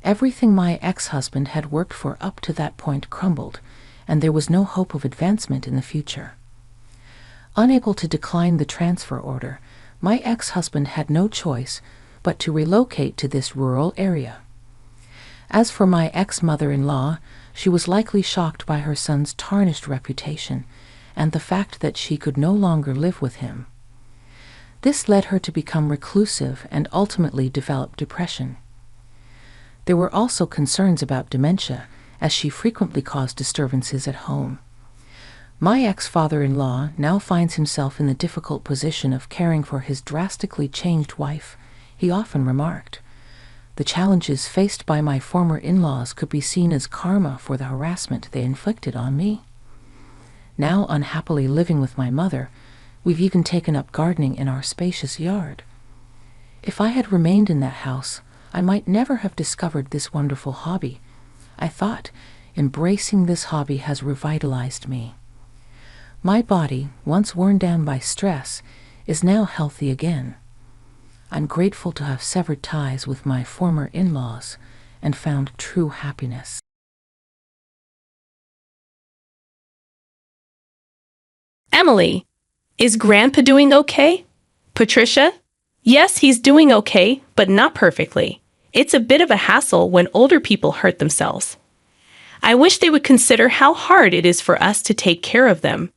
Everything my ex-husband had worked for up to that point crumbled, and there was no hope of advancement in the future. Unable to decline the transfer order, my ex-husband had no choice but to relocate to this rural area. As for my ex-mother-in-law, she was likely shocked by her son's tarnished reputation and the fact that she could no longer live with him. This led her to become reclusive and ultimately develop depression. There were also concerns about dementia, as she frequently caused disturbances at home. My ex-father-in-law now finds himself in the difficult position of caring for his drastically changed wife. He often remarked, "The challenges faced by my former in-laws could be seen as karma for the harassment they inflicted on me." Now unhappily living with my mother, we've even taken up gardening in our spacious yard. If I had remained in that house, I might never have discovered this wonderful hobby. I thought, embracing this hobby has revitalized me. My body, once worn down by stress, is now healthy again. I'm grateful to have severed ties with my former in-laws and found true happiness. Emily, is Grandpa doing okay? Patricia? Yes, he's doing okay, but not perfectly. It's a bit of a hassle when older people hurt themselves. I wish they would consider how hard it is for us to take care of them.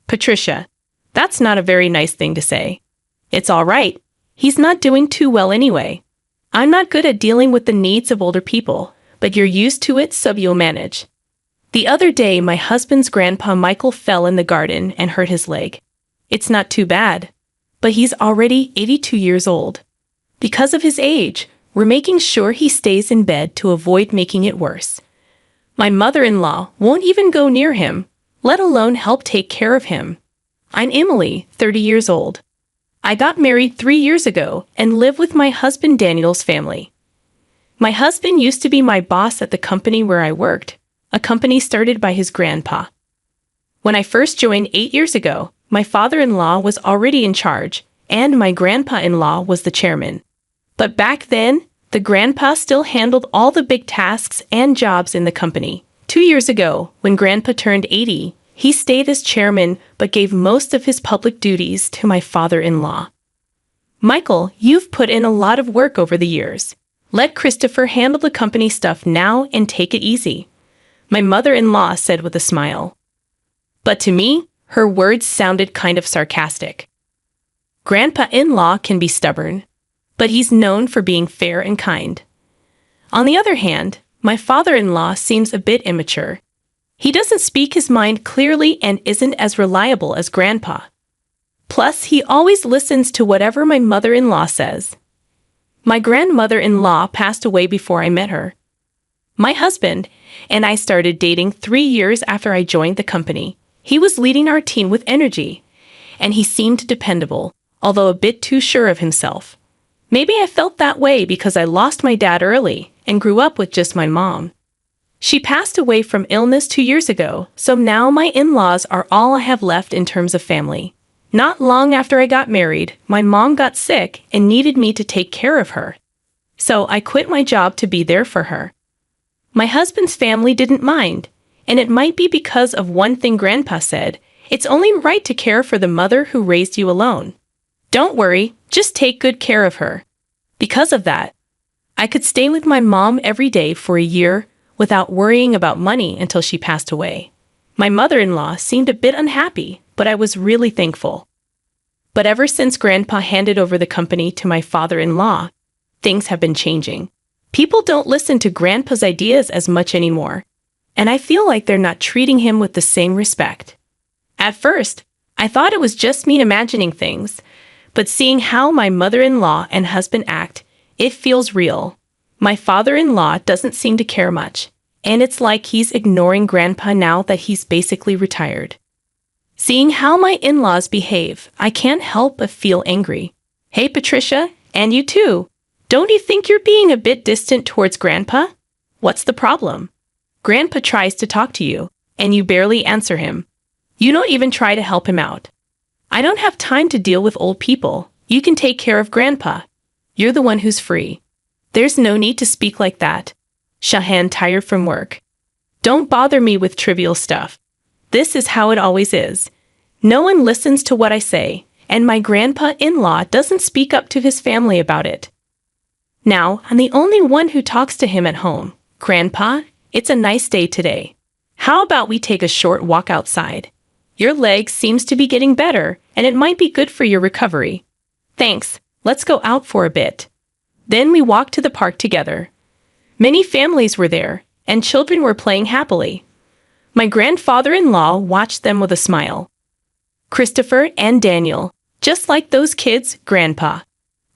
Patricia, that's not a very nice thing to say. It's all right. He's not doing too well anyway. I'm not good at dealing with the needs of older people, but you're used to it, so you'll manage. The other day, my husband's grandpa Michael fell in the garden and hurt his leg. It's not too bad, but he's already 82 years old. Because of his age, we're making sure he stays in bed to avoid making it worse. My mother-in-law won't even go near him, let alone help take care of him. I'm Emily, 30 years old. I got married 3 years ago and live with my husband Daniel's family. My husband used to be my boss at the company where I worked, a company started by his grandpa. When I first joined 8 years ago, my father-in-law was already in charge, and my grandpa-in-law was the chairman. But back then, the grandpa still handled all the big tasks and jobs in the company. 2 years ago, when Grandpa turned 80, He stayed as chairman but gave most of his public duties to my father-in-law. Michael, you've put in a lot of work over the years. Let Christopher handle the company stuff now and take it easy, my mother-in-law said with a smile. But to me, her words sounded kind of sarcastic. Grandpa-in-law can be stubborn, but he's known for being fair and kind. On the other hand, my father-in-law seems a bit immature. He doesn't speak his mind clearly and isn't as reliable as Grandpa. Plus, he always listens to whatever my mother-in-law says. My grandmother-in-law passed away before I met her. My husband and I started dating 3 years after I joined the company. He was leading our team with energy, and he seemed dependable, although a bit too sure of himself. Maybe I felt that way because I lost my dad early and grew up with just my mom. She passed away from illness 2 years ago, so now my in-laws are all I have left in terms of family. Not long after I got married, my mom got sick and needed me to take care of her. So I quit my job to be there for her. My husband's family didn't mind, and it might be because of one thing Grandpa said: it's only right to care for the mother who raised you alone. Don't worry, just take good care of her. Because of that, I could stay with my mom every day for a year without worrying about money until she passed away. My mother-in-law seemed a bit unhappy, but I was really thankful. But ever since Grandpa handed over the company to my father-in-law, things have been changing. People don't listen to Grandpa's ideas as much anymore, and I feel like they're not treating him with the same respect. At first, I thought it was just me imagining things, but seeing how my mother-in-law and husband act, it feels real. My father-in-law doesn't seem to care much, and it's like he's ignoring Grandpa now that he's basically retired. Seeing how my in-laws behave, I can't help but feel angry. Hey Patricia, and you too. Don't you think you're being a bit distant towards Grandpa? What's the problem? Grandpa tries to talk to you, and you barely answer him. You don't even try to help him out. I don't have time to deal with old people. You can take care of Grandpa. You're the one who's free. There's no need to speak like that. Shahan, tired from work. Don't bother me with trivial stuff. This is how it always is. No one listens to what I say, and my grandpa-in-law doesn't speak up to his family about it. Now, I'm the only one who talks to him at home. Grandpa, it's a nice day today. How about we take a short walk outside? Your leg seems to be getting better, and it might be good for your recovery. Thanks, let's go out for a bit. Then we walked to the park together. Many families were there, and children were playing happily. My grandfather-in-law watched them with a smile. Christopher and Daniel, just like those kids, Grandpa.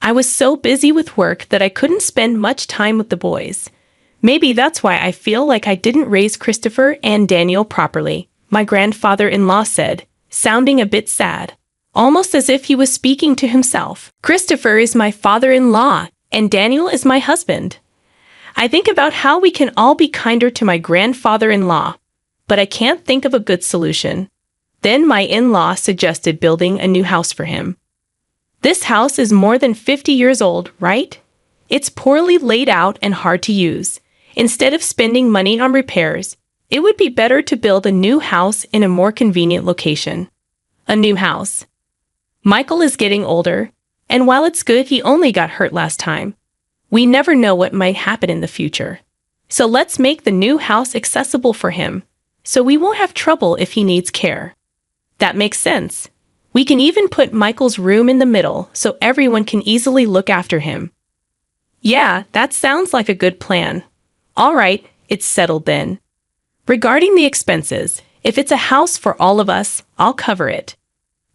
I was so busy with work that I couldn't spend much time with the boys. Maybe that's why I feel like I didn't raise Christopher and Daniel properly, my grandfather-in-law said, sounding a bit sad, almost as if he was speaking to himself. Christopher is my father-in-law, and Daniel is my husband. I think about how we can all be kinder to my grandfather-in-law, but I can't think of a good solution. Then my in-law suggested building a new house for him. This house is more than 50 years old, right? It's poorly laid out and hard to use. Instead of spending money on repairs, it would be better to build a new house in a more convenient location. A new house. Michael is getting older, and while it's good he only got hurt last time, we never know what might happen in the future. So let's make the new house accessible for him, so we won't have trouble if he needs care. That makes sense. We can even put Michael's room in the middle so everyone can easily look after him. Yeah, that sounds like a good plan. All right, it's settled then. Regarding the expenses, if it's a house for all of us, I'll cover it.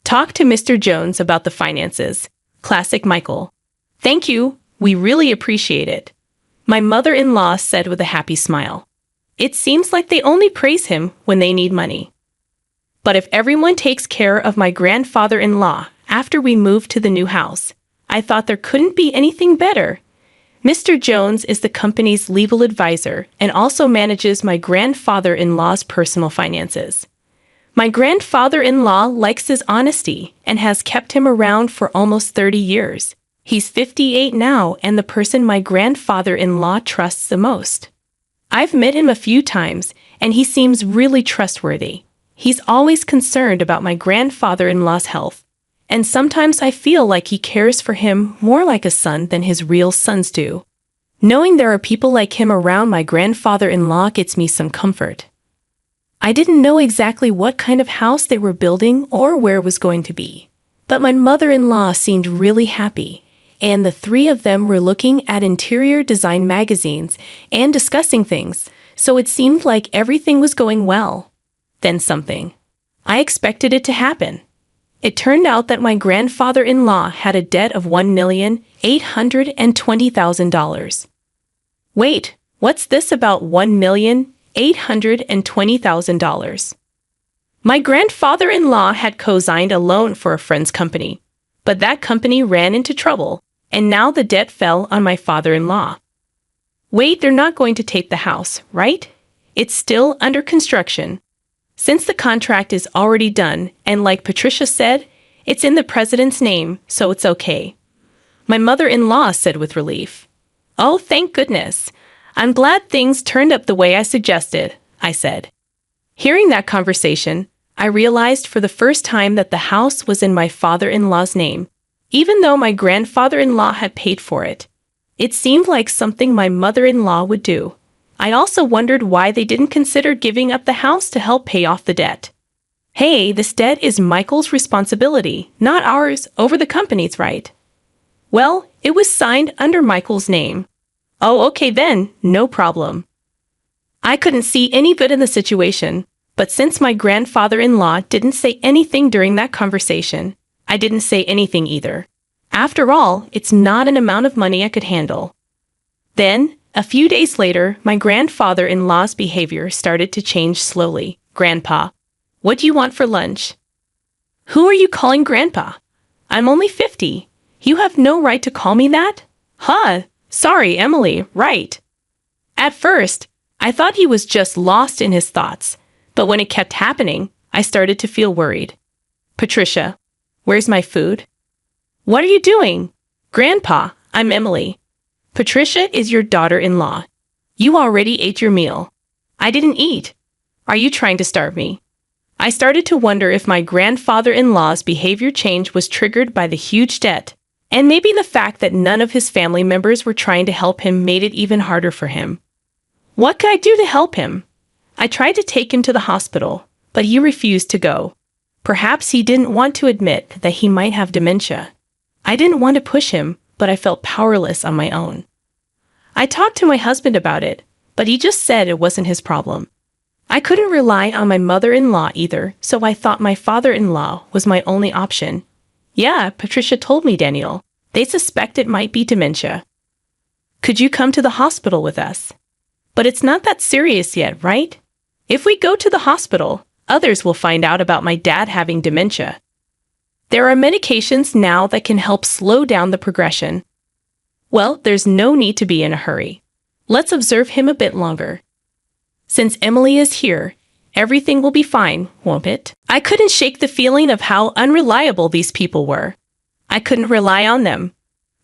Talk to Mr. Jones about the finances. Classic Michael. Thank you, we really appreciate it. My mother-in-law said with a happy smile. It seems like they only praise him when they need money. But if everyone takes care of my grandfather-in-law after we move to the new house, I thought there couldn't be anything better. Mr. Jones is the company's legal advisor and also manages my grandfather-in-law's personal finances. My grandfather-in-law likes his honesty and has kept him around for almost 30 years. He's 58 now and the person my grandfather-in-law trusts the most. I've met him a few times and he seems really trustworthy. He's always concerned about my grandfather-in-law's health, and sometimes I feel like he cares for him more like a son than his real sons do. Knowing there are people like him around my grandfather-in-law gets me some comfort. I didn't know exactly what kind of house they were building or where it was going to be, but my mother-in-law seemed really happy, and the three of them were looking at interior design magazines and discussing things, so it seemed like everything was going well. Then something. I expected it to happen. It turned out that my grandfather-in-law had a debt of $1,820,000. Wait, what's this about $1,820,000? My grandfather-in-law had co-signed a loan for a friend's company, but that company ran into trouble, and now the debt fell on my father-in-law. Wait, they're not going to take the house, right? It's still under construction. Since the contract is already done, and like Patricia said, it's in the president's name, so it's okay. My mother-in-law said with relief. Oh, thank goodness. I'm glad things turned up the way I suggested, I said. Hearing that conversation, I realized for the first time that the house was in my father-in-law's name, even though my grandfather-in-law had paid for it. It seemed like something my mother-in-law would do. I also wondered why they didn't consider giving up the house to help pay off the debt. Hey, this debt is Michael's responsibility, not ours, over the company's, right? Well, it was signed under Michael's name. Oh, okay then, no problem. I couldn't see any good in the situation, but since my grandfather-in-law didn't say anything during that conversation, I didn't say anything either. After all, it's not an amount of money I could handle. Then, a few days later, my grandfather-in-law's behavior started to change slowly. Grandpa, what do you want for lunch? Who are you calling Grandpa? I'm only 50. You have no right to call me that? Huh, sorry, Emily, right. At first, I thought he was just lost in his thoughts, but when it kept happening, I started to feel worried. Patricia, where's my food? What are you doing? Grandpa, I'm Emily. Patricia is your daughter-in-law. You already ate your meal. I didn't eat. Are you trying to starve me? I started to wonder if my grandfather-in-law's behavior change was triggered by the huge debt, and maybe the fact that none of his family members were trying to help him made it even harder for him. What could I do to help him? I tried to take him to the hospital, but he refused to go. Perhaps he didn't want to admit that he might have dementia. I didn't want to push him, but I felt powerless on my own. I talked to my husband about it, but he just said it wasn't his problem. I couldn't rely on my mother-in-law either, so I thought my father-in-law was my only option. Yeah, Patricia told me, Daniel. They suspect it might be dementia. Could you come to the hospital with us? But it's not that serious yet, right? If we go to the hospital, others will find out about my dad having dementia. There are medications now that can help slow down the progression. Well, there's no need to be in a hurry. Let's observe him a bit longer. Since Emily is here, everything will be fine, won't it? I couldn't shake the feeling of how unreliable these people were. I couldn't rely on them.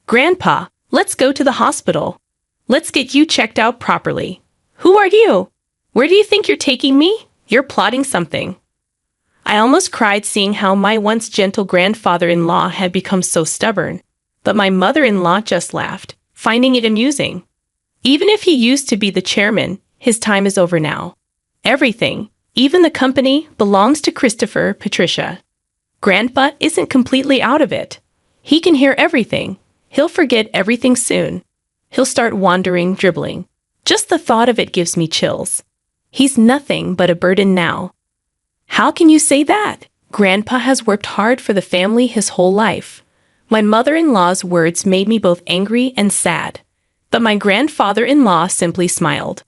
Grandpa, let's go to the hospital. Let's get you checked out properly. Who are you? Where do you think you're taking me? You're plotting something. I almost cried seeing how my once gentle grandfather-in-law had become so stubborn, but my mother-in-law just laughed, finding it amusing. Even if he used to be the chairman, his time is over now. Everything, even the company, belongs to Christopher, Patricia. Grandpa isn't completely out of it. He can hear everything. He'll forget everything soon. He'll start wandering, dribbling. Just the thought of it gives me chills. He's nothing but a burden now. How can you say that? Grandpa has worked hard for the family his whole life. My mother-in-law's words made me both angry and sad, but my grandfather-in-law simply smiled.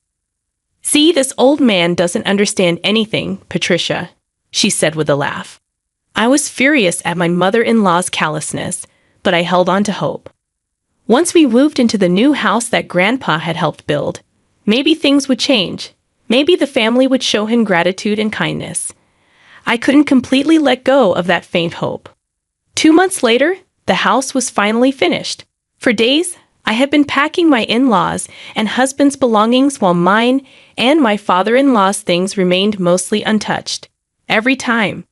See, this old man doesn't understand anything, Patricia, she said with a laugh. I was furious at my mother-in-law's callousness, but I held on to hope. Once we moved into the new house that Grandpa had helped build, maybe things would change. Maybe the family would show him gratitude and kindness. I couldn't completely let go of that faint hope. 2 months later, the house was finally finished. For days, I had been packing my in-laws' and husband's belongings while mine and my father-in-law's things remained mostly untouched. Every time.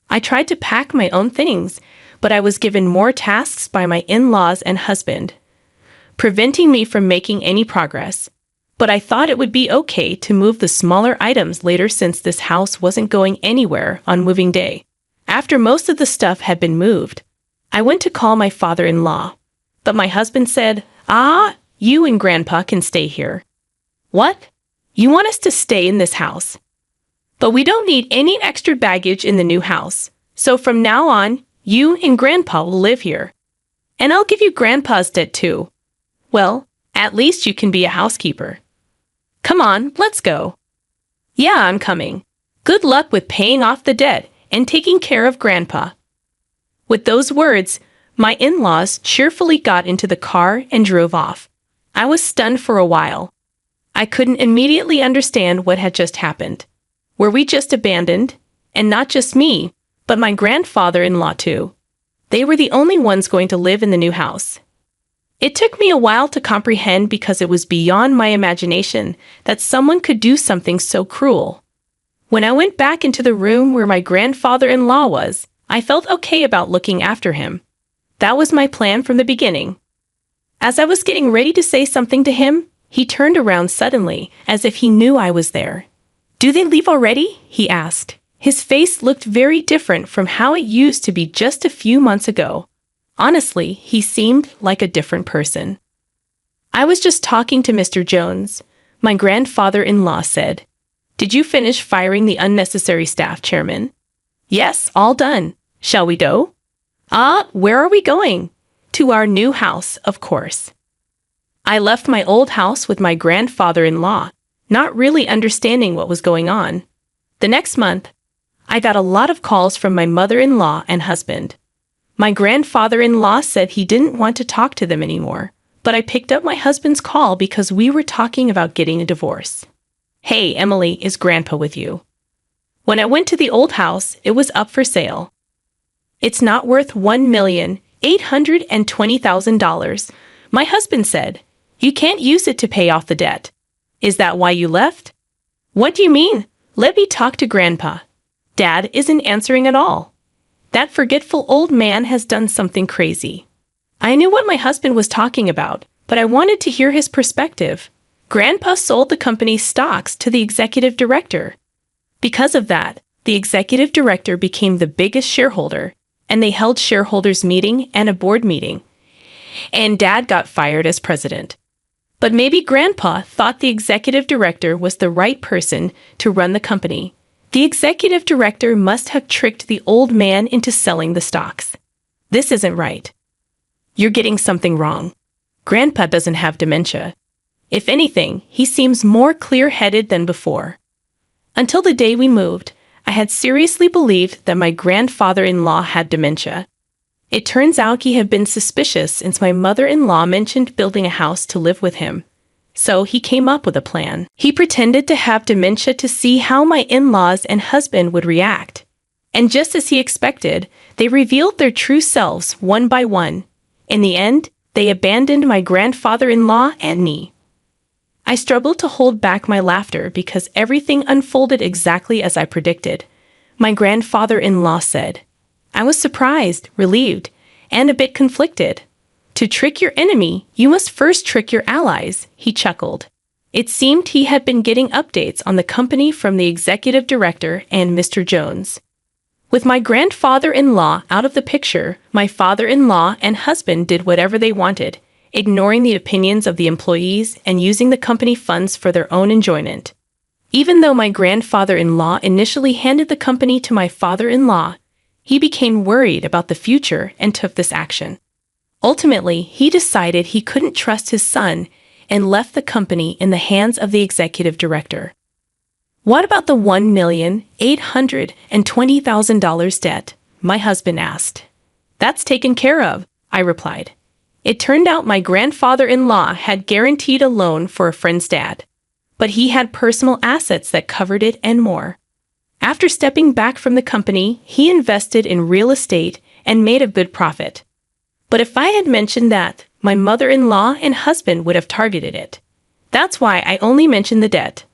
I tried to pack my own things, but I was given more tasks by my in-laws and husband, preventing me from making any progress. But I thought it would be okay to move the smaller items later since this house wasn't going anywhere on moving day. After most of the stuff had been moved, I went to call my father-in-law, but my husband said, you and Grandpa can stay here. What? You want us to stay in this house? But we don't need any extra baggage in the new house, so from now on, you and Grandpa will live here. And I'll give you Grandpa's debt too. Well, at least you can be a housekeeper. Come on, let's go. Yeah, I'm coming. Good luck with paying off the debt and taking care of Grandpa. With those words, my in-laws cheerfully got into the car and drove off. I was stunned for a while. I couldn't immediately understand what had just happened. Were we just abandoned? And not just me, but my grandfather-in-law too. They were the only ones going to live in the new house. It took me a while to comprehend because it was beyond my imagination that someone could do something so cruel. When I went back into the room where my grandfather-in-law was, I felt okay about looking after him. That was my plan from the beginning. As I was getting ready to say something to him, he turned around suddenly, as if he knew I was there. "Do they leave already?" he asked. His face looked very different from how it used to be just a few months ago. Honestly, he seemed like a different person. "I was just talking to Mr. Jones," my grandfather-in-law said. "Did you finish firing the unnecessary staff, Chairman?" "Yes, all done. Shall we go?" Where are we going?" "To our new house, of course." I left my old house with my grandfather-in-law, not really understanding what was going on. The next month, I got a lot of calls from my mother-in-law and husband. My grandfather-in-law said he didn't want to talk to them anymore, but I picked up my husband's call because we were talking about getting a divorce. "Hey, Emily, is Grandpa with you?" When I went to the old house, it was up for sale. "It's not worth $1,820,000, my husband said. "You can't use it to pay off the debt." "Is that why you left?" "What do you mean? Let me talk to Grandpa." Dad isn't answering at all. That forgetful old man has done something crazy. I knew what my husband was talking about, but I wanted to hear his perspective. Grandpa sold the company's stocks to the executive director. Because of that, the executive director became the biggest shareholder, and they held shareholders' meeting and a board meeting. And Dad got fired as president. But maybe Grandpa thought the executive director was the right person to run the company. The executive director must have tricked the old man into selling the stocks. This isn't right. You're getting something wrong. Grandpa doesn't have dementia. If anything, he seems more clear-headed than before. Until the day we moved, I had seriously believed that my grandfather-in-law had dementia. It turns out he had been suspicious since my mother-in-law mentioned building a house to live with him. So he came up with a plan. He pretended to have dementia to see how my in-laws and husband would react. And just as he expected, they revealed their true selves one by one. In the end, they abandoned my grandfather-in-law and me. I struggled to hold back my laughter because everything unfolded exactly as I predicted. My grandfather-in-law said. I was surprised, relieved, and a bit conflicted. "To trick your enemy, you must first trick your allies," he chuckled. It seemed he had been getting updates on the company from the executive director and Mr. Jones. With my grandfather-in-law out of the picture, my father-in-law and husband did whatever they wanted, ignoring the opinions of the employees and using the company funds for their own enjoyment. Even though my grandfather-in-law initially handed the company to my father-in-law, he became worried about the future and took this action. Ultimately, he decided he couldn't trust his son and left the company in the hands of the executive director. "What about the $1,820,000 debt?" my husband asked. "That's taken care of," I replied. It turned out my grandfather-in-law had guaranteed a loan for a friend's dad, but he had personal assets that covered it and more. After stepping back from the company, he invested in real estate and made a good profit. But if I had mentioned that, my mother-in-law and husband would have targeted it. That's why I only mentioned the debt.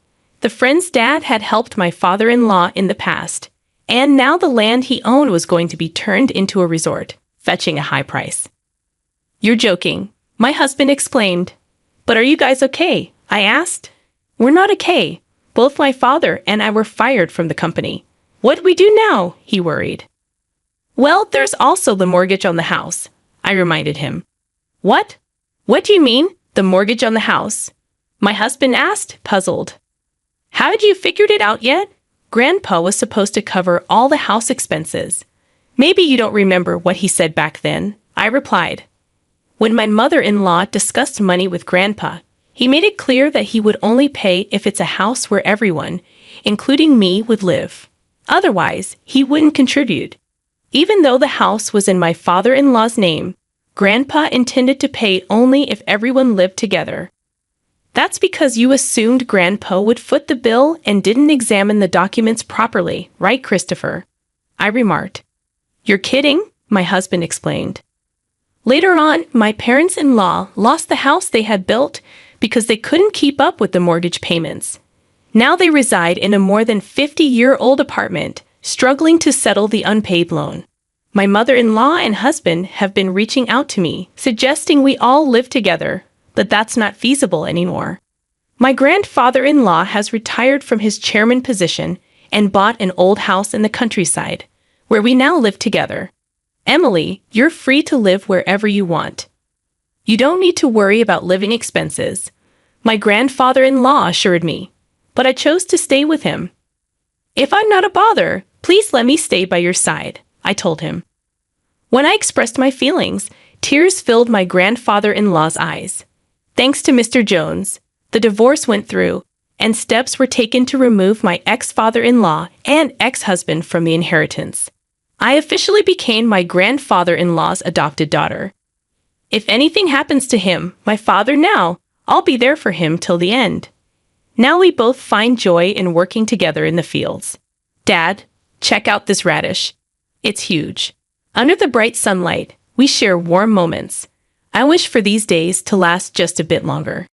The friend's dad had helped my father-in-law in the past, And now the land he owned was going to be turned into a resort, fetching a high price. "You're joking," my husband exclaimed. "But are you guys okay?" I asked. "We're not okay. Both my father and I were fired from the company. What do we do now?" he worried. "Well, there's also the mortgage on the house," I reminded him. "What? What do you mean, the mortgage on the house?" my husband asked, puzzled. "Haven't you figured it out yet? Grandpa was supposed to cover all the house expenses. Maybe you don't remember what he said back then," I replied. When my mother-in-law discussed money with Grandpa, he made it clear that he would only pay if it's a house where everyone, including me, would live. Otherwise, he wouldn't contribute. Even though the house was in my father-in-law's name, Grandpa intended to pay only if everyone lived together. "That's because you assumed Grandpa would foot the bill and didn't examine the documents properly, right, Christopher?" I remarked. "You're kidding," my husband explained. Later on, my parents-in-law lost the house they had built because they couldn't keep up with the mortgage payments. Now they reside in a more than 50-year-old apartment, struggling to settle the unpaid loan. My mother-in-law and husband have been reaching out to me, suggesting we all live together, but that's not feasible anymore. My grandfather-in-law has retired from his chairman position and bought an old house in the countryside, where we now live together. "Emily, you're free to live wherever you want. You don't need to worry about living expenses," my grandfather-in-law assured me, but I chose to stay with him. "If I'm not a bother, please let me stay by your side," I told him. When I expressed my feelings, tears filled my grandfather-in-law's eyes. Thanks to Mr. Jones, the divorce went through, and steps were taken to remove my ex-father-in-law and ex-husband from the inheritance. I officially became my grandfather-in-law's adopted daughter. If anything happens to him, my father now, I'll be there for him till the end. Now we both find joy in working together in the fields. "Dad, check out this radish. It's huge." Under the bright sunlight, we share warm moments. I wish for these days to last just a bit longer.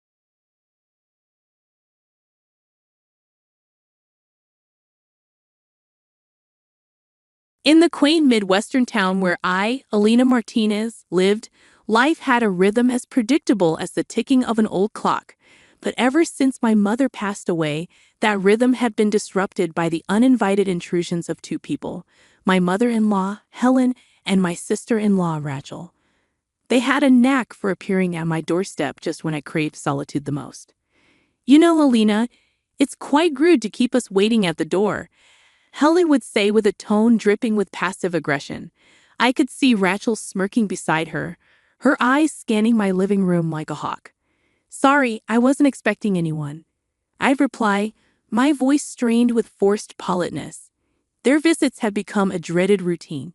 In the quaint Midwestern town where I, Alina Martinez, lived, life had a rhythm as predictable as the ticking of an old clock. But ever since my mother passed away, that rhythm had been disrupted by the uninvited intrusions of two people, my mother-in-law, Helen, and my sister-in-law, Rachel. They had a knack for appearing at my doorstep just when I craved solitude the most. "You know, Alina, it's quite rude to keep us waiting at the door," Helen would say with a tone dripping with passive aggression. I could see Rachel smirking beside her, her eyes scanning my living room like a hawk. "Sorry, I wasn't expecting anyone," I'd reply, my voice strained with forced politeness. Their visits had become a dreaded routine.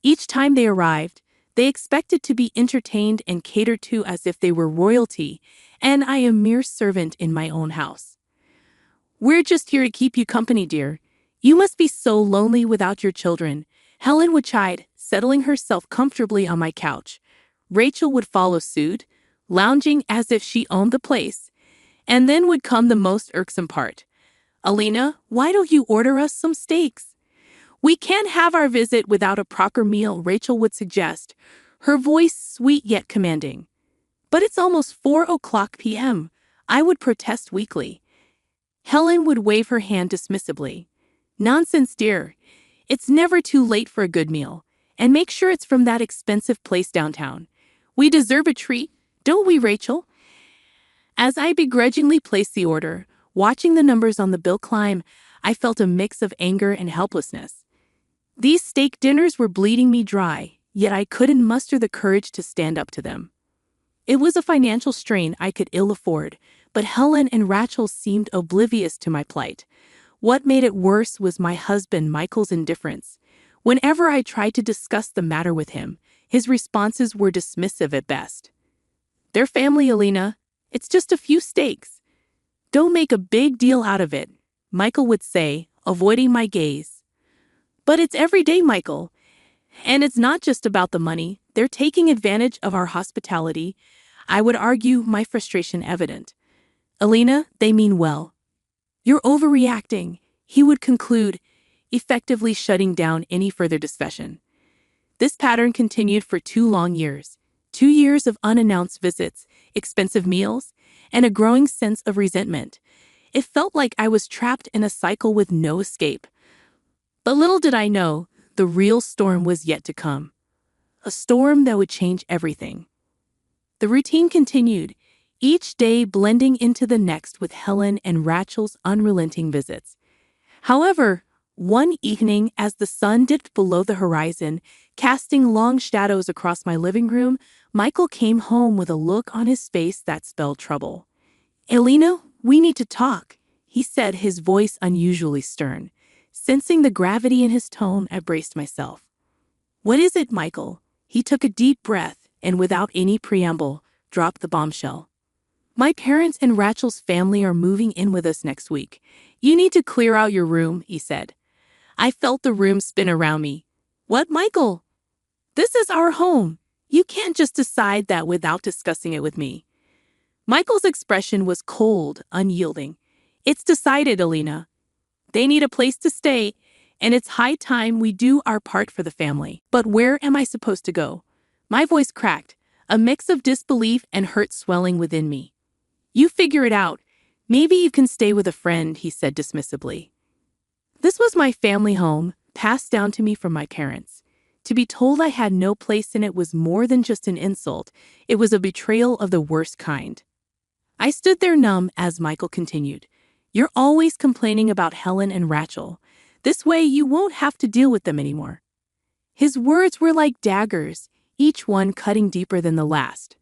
Each time they arrived, they expected to be entertained and catered to as if they were royalty, and I a mere servant in my own house. "We're just here to keep you company, dear. You must be so lonely without your children," Helen would chide, settling herself comfortably on my couch. Rachel would follow suit, lounging as if she owned the place. And then would come the most irksome part. "Alina, why don't you order us some steaks?" "We can't have our visit without a proper meal," Rachel would suggest, her voice sweet yet commanding. "But it's almost 4 p.m., I would protest weakly. Helen would wave her hand dismissively. "Nonsense, dear. It's never too late for a good meal. And make sure it's from that expensive place downtown. We deserve a treat, don't we, Rachel?" As I begrudgingly placed the order, watching the numbers on the bill climb, I felt a mix of anger and helplessness. These steak dinners were bleeding me dry, yet I couldn't muster the courage to stand up to them. It was a financial strain I could ill afford, but Helen and Rachel seemed oblivious to my plight. What made it worse was my husband Michael's indifference. Whenever I tried to discuss the matter with him, his responses were dismissive at best. "They're family, Alina. It's just a few steaks. Don't make a big deal out of it," Michael would say, avoiding my gaze. "But it's every day, Michael. And it's not just about the money. They're taking advantage of our hospitality," I would argue, my frustration evident. "Alina, they mean well." "You're overreacting," he would conclude. effectively shutting down any further discussion. This pattern continued for 2 long years. 2 years of unannounced visits, expensive meals, and a growing sense of resentment. It felt like I was trapped in a cycle with no escape. But little did I know, the real storm was yet to come. A storm that would change everything. The routine continued, each day blending into the next with Helen and Rachel's unrelenting visits. However, one evening, as the sun dipped below the horizon, casting long shadows across my living room, Michael came home with a look on his face that spelled trouble. "Elena, we need to talk," he said, his voice unusually stern. Sensing the gravity in his tone, I braced myself. "What is it, Michael?" He took a deep breath and, without any preamble, dropped the bombshell. "My parents and Rachel's family are moving in with us next week. You need to clear out your room," he said. I felt the room spin around me. "What, Michael? This is our home. You can't just decide that without discussing it with me." Michael's expression was cold, unyielding. "It's decided, Elena. They need a place to stay, and it's high time we do our part for the family. But where am I supposed to go?" My voice cracked, a mix of disbelief and hurt swelling within me. "You figure it out. Maybe you can stay with a friend," he said dismissively. This was my family home, passed down to me from my parents. To be told I had no place in it was more than just an insult. It was a betrayal of the worst kind. I stood there numb as Michael continued. "You're always complaining about Helen and Rachel. This way you won't have to deal with them anymore." His words were like daggers, each one cutting deeper than the last.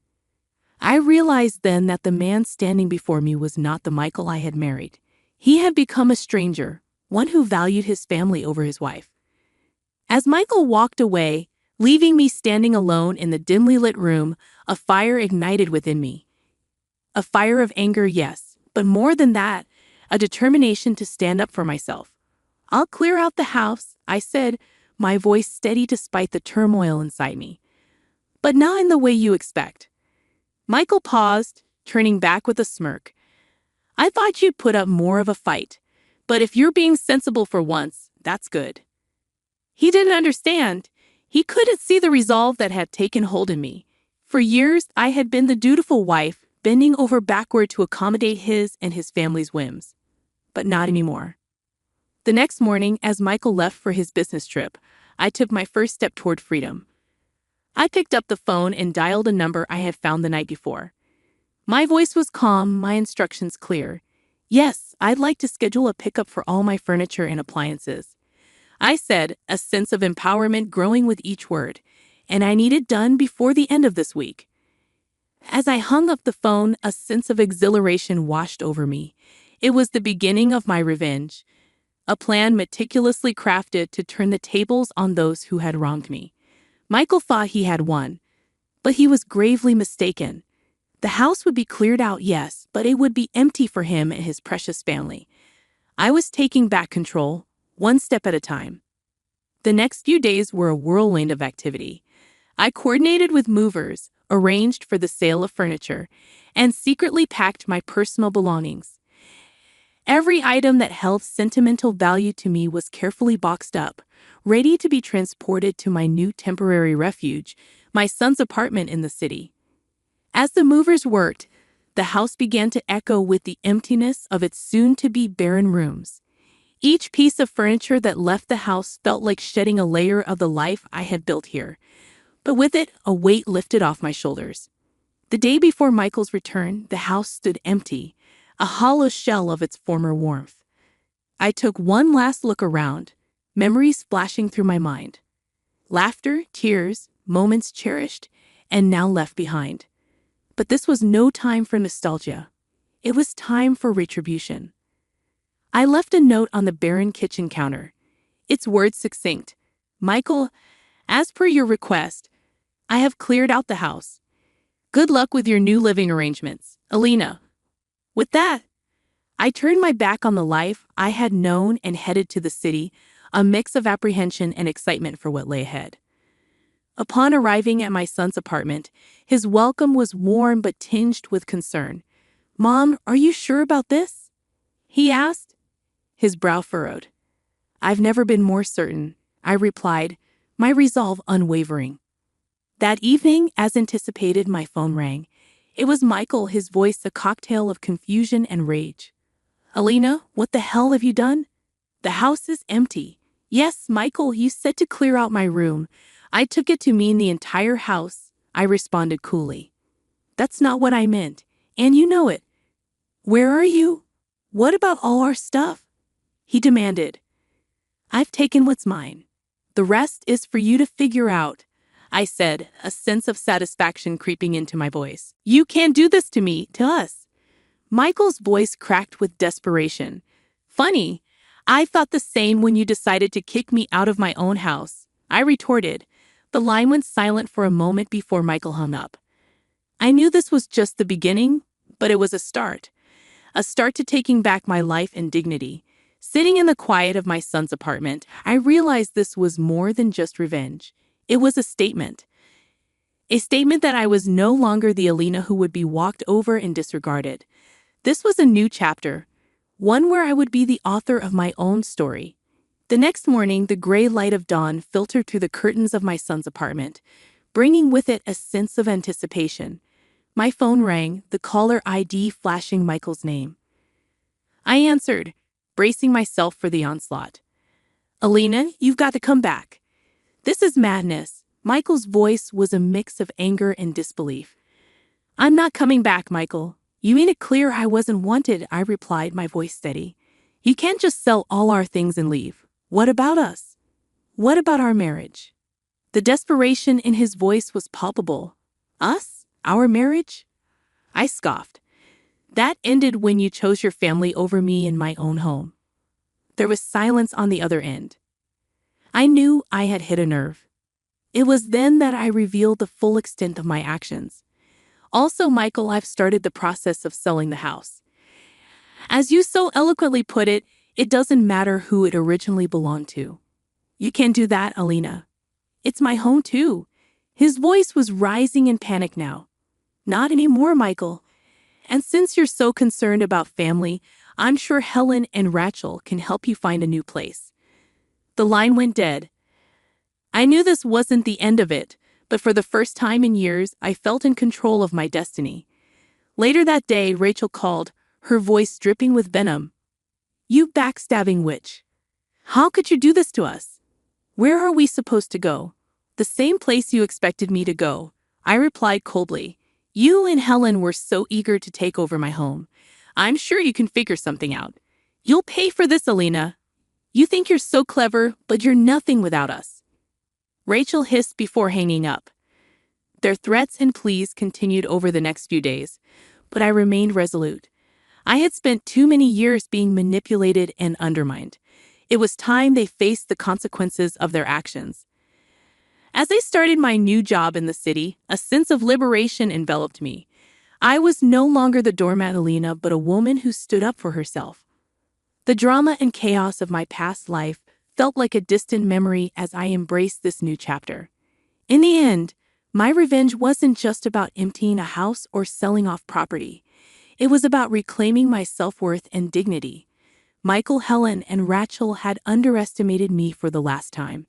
I realized then that the man standing before me was not the Michael I had married. He had become a stranger, one who valued his family over his wife. As Michael walked away, leaving me standing alone in the dimly lit room, a fire ignited within me. A fire of anger, yes, but more than that, a determination to stand up for myself. "I'll clear out the house," I said, my voice steady despite the turmoil inside me. "But not in the way you expect." Michael paused, turning back with a smirk. "I thought you'd put up more of a fight, but if you're being sensible for once, that's good." He didn't understand. He couldn't see the resolve that had taken hold in me. For years, I had been the dutiful wife, bending over backward to accommodate his and his family's whims. But not anymore. The next morning, as Michael left for his business trip, I took my first step toward freedom. I picked up the phone and dialed a number I had found the night before. My voice was calm, my instructions clear. "Yes, I'd like to schedule a pickup for all my furniture and appliances," I said, a sense of empowerment growing with each word, "and I need it done before the end of this week." As I hung up the phone, a sense of exhilaration washed over me. It was the beginning of my revenge, a plan meticulously crafted to turn the tables on those who had wronged me. Michael thought he had won, but he was gravely mistaken. The house would be cleared out, yes, but it would be empty for him and his precious family. I was taking back control, one step at a time. The next few days were a whirlwind of activity. I coordinated with movers, arranged for the sale of furniture, and secretly packed my personal belongings. Every item that held sentimental value to me was carefully boxed up, ready to be transported to my new temporary refuge, my son's apartment in the city. As the movers worked, the house began to echo with the emptiness of its soon-to-be barren rooms. Each piece of furniture that left the house felt like shedding a layer of the life I had built here, but with it, a weight lifted off my shoulders. The day before Michael's return, the house stood empty, a hollow shell of its former warmth. I took one last look around, memories flashing through my mind. Laughter, tears, moments cherished, and now left behind. But this was no time for nostalgia. It was time for retribution. I left a note on the barren kitchen counter. Its words succinct. "Michael, as per your request, I have cleared out the house. Good luck with your new living arrangements, Elena." With that, I turned my back on the life I had known and headed to the city, a mix of apprehension and excitement for what lay ahead. Upon arriving at my son's apartment, his welcome was warm but tinged with concern. "Mom, are you sure about this?" he asked, his brow furrowed. I've never been more certain, I replied, my resolve unwavering. That evening, as anticipated, my phone rang. It was Michael, his voice a cocktail of confusion and rage. Alina, what the hell have you done? The house is empty. Yes, Michael, you said to clear out my room. I took it to mean the entire house, I responded coolly. That's not what I meant, and you know it. Where are you? What about all our stuff? He demanded. I've taken what's mine. The rest is for you to figure out, I said, a sense of satisfaction creeping into my voice. You can't do this to me, to us. Michael's voice cracked with desperation. Funny, I thought the same when you decided to kick me out of my own house, I retorted. The line went silent for a moment before Michael hung up. I knew this was just the beginning, but it was a start. A start to taking back my life and dignity. Sitting in the quiet of my son's apartment, I realized this was more than just revenge. It was a statement. A statement that I was no longer the Alina who would be walked over and disregarded. This was a new chapter, one where I would be the author of my own story. The next morning, the gray light of dawn filtered through the curtains of my son's apartment, bringing with it a sense of anticipation. My phone rang, the caller ID flashing Michael's name. I answered, bracing myself for the onslaught. Alina, you've got to come back. This is madness. Michael's voice was a mix of anger and disbelief. I'm not coming back, Michael. You made it clear I wasn't wanted, I replied, my voice steady. You can't just sell all our things and leave. What about us? What about our marriage? The desperation in his voice was palpable. Us? Our marriage? I scoffed. That ended when you chose your family over me in my own home. There was silence on the other end. I knew I had hit a nerve. It was then that I revealed the full extent of my actions. Also, Michael, I've started the process of selling the house. As you so eloquently put it, it doesn't matter who it originally belonged to. You can't do that, Alina. It's my home too. His voice was rising in panic now. Not anymore, Michael. And since you're so concerned about family, I'm sure Helen and Rachel can help you find a new place. The line went dead. I knew this wasn't the end of it, but for the first time in years, I felt in control of my destiny. Later that day, Rachel called, her voice dripping with venom. You backstabbing witch. How could you do this to us? Where are we supposed to go? The same place you expected me to go, I replied coldly. You and Helen were so eager to take over my home. I'm sure you can figure something out. You'll pay for this, Alina. You think you're so clever, but you're nothing without us. Rachel hissed before hanging up. Their threats and pleas continued over the next few days, but I remained resolute. I had spent too many years being manipulated and undermined. It was time they faced the consequences of their actions. As I started my new job in the city, a sense of liberation enveloped me. I was no longer the doormat Alina, but a woman who stood up for herself. The drama and chaos of my past life felt like a distant memory as I embraced this new chapter. In the end, my revenge wasn't just about emptying a house or selling off property. It was about reclaiming my self-worth and dignity. Michael, Helen, and Rachel had underestimated me for the last time.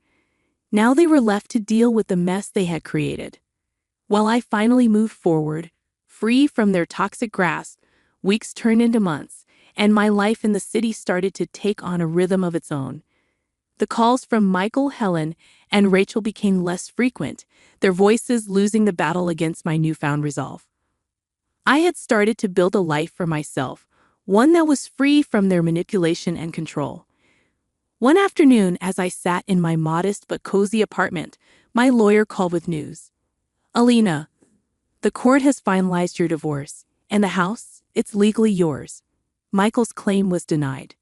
Now they were left to deal with the mess they had created. While I finally moved forward, free from their toxic grasp, weeks turned into months, and my life in the city started to take on a rhythm of its own. The calls from Michael, Helen, and Rachel became less frequent, their voices losing the battle against my newfound resolve. I had started to build a life for myself, one that was free from their manipulation and control. One afternoon, as I sat in my modest but cozy apartment, my lawyer called with news. Alina, the court has finalized your divorce, and the house, it's legally yours. Michael's claim was denied.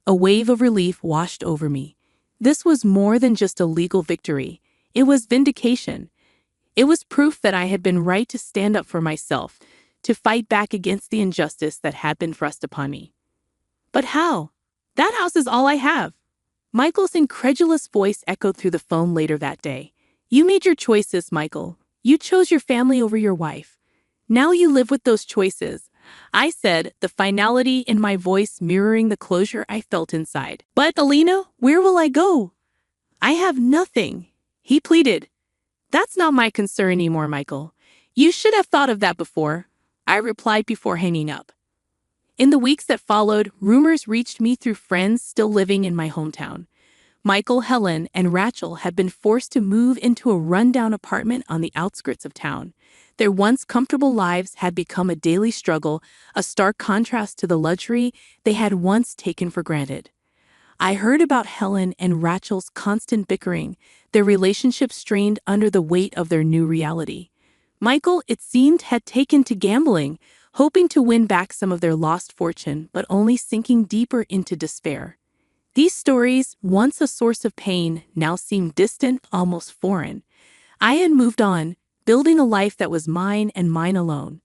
A wave of relief washed over me. This was more than just a legal victory. It was vindication. It was proof that I had been right to stand up for myself, to fight back against the injustice that had been thrust upon me. But how? That house is all I have. Michael's incredulous voice echoed through the phone later that day. You made your choices, Michael. You chose your family over your wife. Now you live with those choices, I said, the finality in my voice mirroring the closure I felt inside. But, Alina, where will I go? I have nothing, he pleaded. That's not my concern anymore, Michael. You should have thought of that before, I replied before hanging up. In the weeks that followed, rumors reached me through friends still living in my hometown. Michael, Helen, and Rachel had been forced to move into a rundown apartment on the outskirts of town. Their once comfortable lives had become a daily struggle, a stark contrast to the luxury they had once taken for granted. I heard about Helen and Rachel's constant bickering, their relationship strained under the weight of their new reality. Michael, it seemed, had taken to gambling, hoping to win back some of their lost fortune, but only sinking deeper into despair. These stories, once a source of pain, now seemed distant, almost foreign. I had moved on, building a life that was mine and mine alone.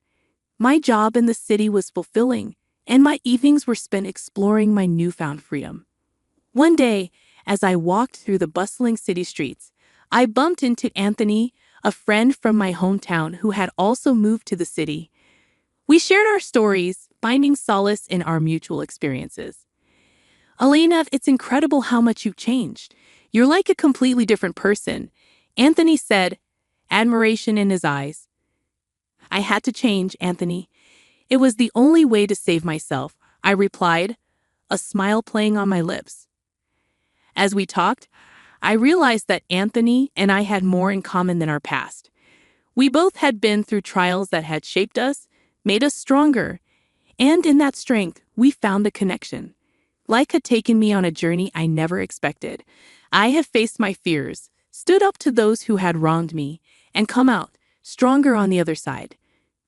My job in the city was fulfilling, and my evenings were spent exploring my newfound freedom. One day, as I walked through the bustling city streets, I bumped into Anthony, a friend from my hometown who had also moved to the city. We shared our stories, finding solace in our mutual experiences. Alina, it's incredible how much you've changed. You're like a completely different person, Anthony said, admiration in his eyes. I had to change, Anthony. It was the only way to save myself, I replied, a smile playing on my lips. As we talked, I realized that Anthony and I had more in common than our past. We both had been through trials that had shaped us, made us stronger, and in that strength, we found a connection. Life had taken me on a journey I never expected. I have faced my fears, stood up to those who had wronged me, and come out stronger on the other side.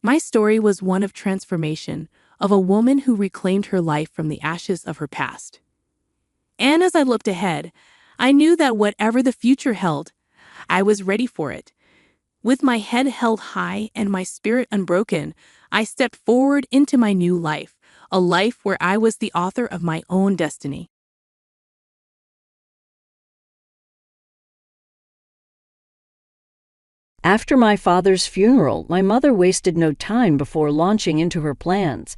My story was one of transformation, of a woman who reclaimed her life from the ashes of her past. And as I looked ahead, I knew that whatever the future held, I was ready for it. With my head held high and my spirit unbroken, I stepped forward into my new life, a life where I was the author of my own destiny. After my father's funeral, my mother wasted no time before launching into her plans.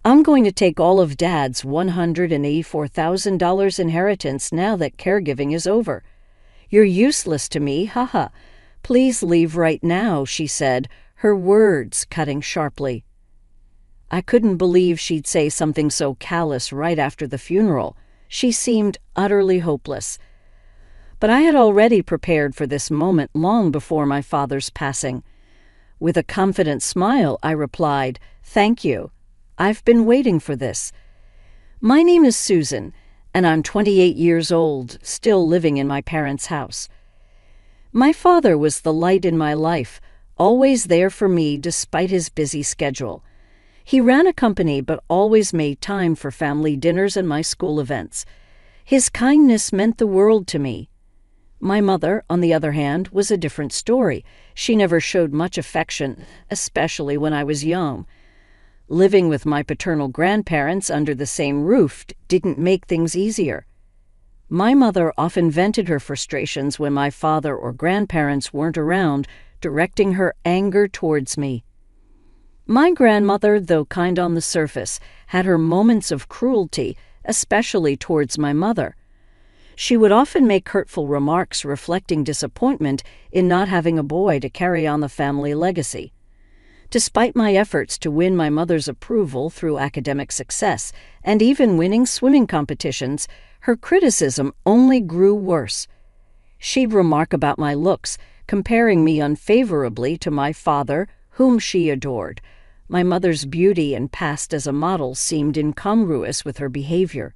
I'm going to take all of Dad's $184,000 inheritance now that caregiving is over. You're useless to me, haha. Please leave right now, she said, her words cutting sharply. I couldn't believe she'd say something so callous right after the funeral. She seemed utterly hopeless. But I had already prepared for this moment long before my father's passing. With a confident smile, I replied, "Thank you. I've been waiting for this. My name is Susan, and I'm 28 years old, still living in my parents' house. My father was the light in my life, always there for me despite his busy schedule. He ran a company but always made time for family dinners and my school events. His kindness meant the world to me. My mother, on the other hand, was a different story. She never showed much affection, especially when I was young. Living with my paternal grandparents under the same roof didn't make things easier. My mother often vented her frustrations when my father or grandparents weren't around, directing her anger towards me. My grandmother, though kind on the surface, had her moments of cruelty, especially towards my mother. She would often make hurtful remarks reflecting disappointment in not having a boy to carry on the family legacy. Despite my efforts to win my mother's approval through academic success and even winning swimming competitions, her criticism only grew worse. She'd remark about my looks, comparing me unfavorably to my father, whom she adored. My mother's beauty and past as a model seemed incongruous with her behavior.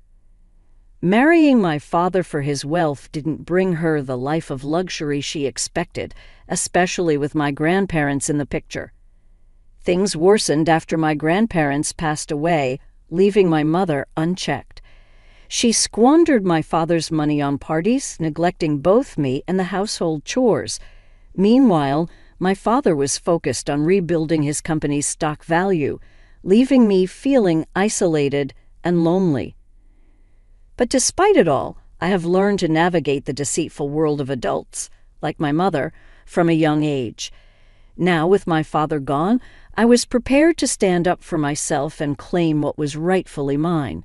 Marrying my father for his wealth didn't bring her the life of luxury she expected, especially with my grandparents in the picture. Things worsened after my grandparents passed away, leaving my mother unchecked. She squandered my father's money on parties, neglecting both me and the household chores. Meanwhile, my father was focused on rebuilding his company's stock value, leaving me feeling isolated and lonely. But despite it all, I have learned to navigate the deceitful world of adults, like my mother, from a young age. Now, with my father gone, I was prepared to stand up for myself and claim what was rightfully mine.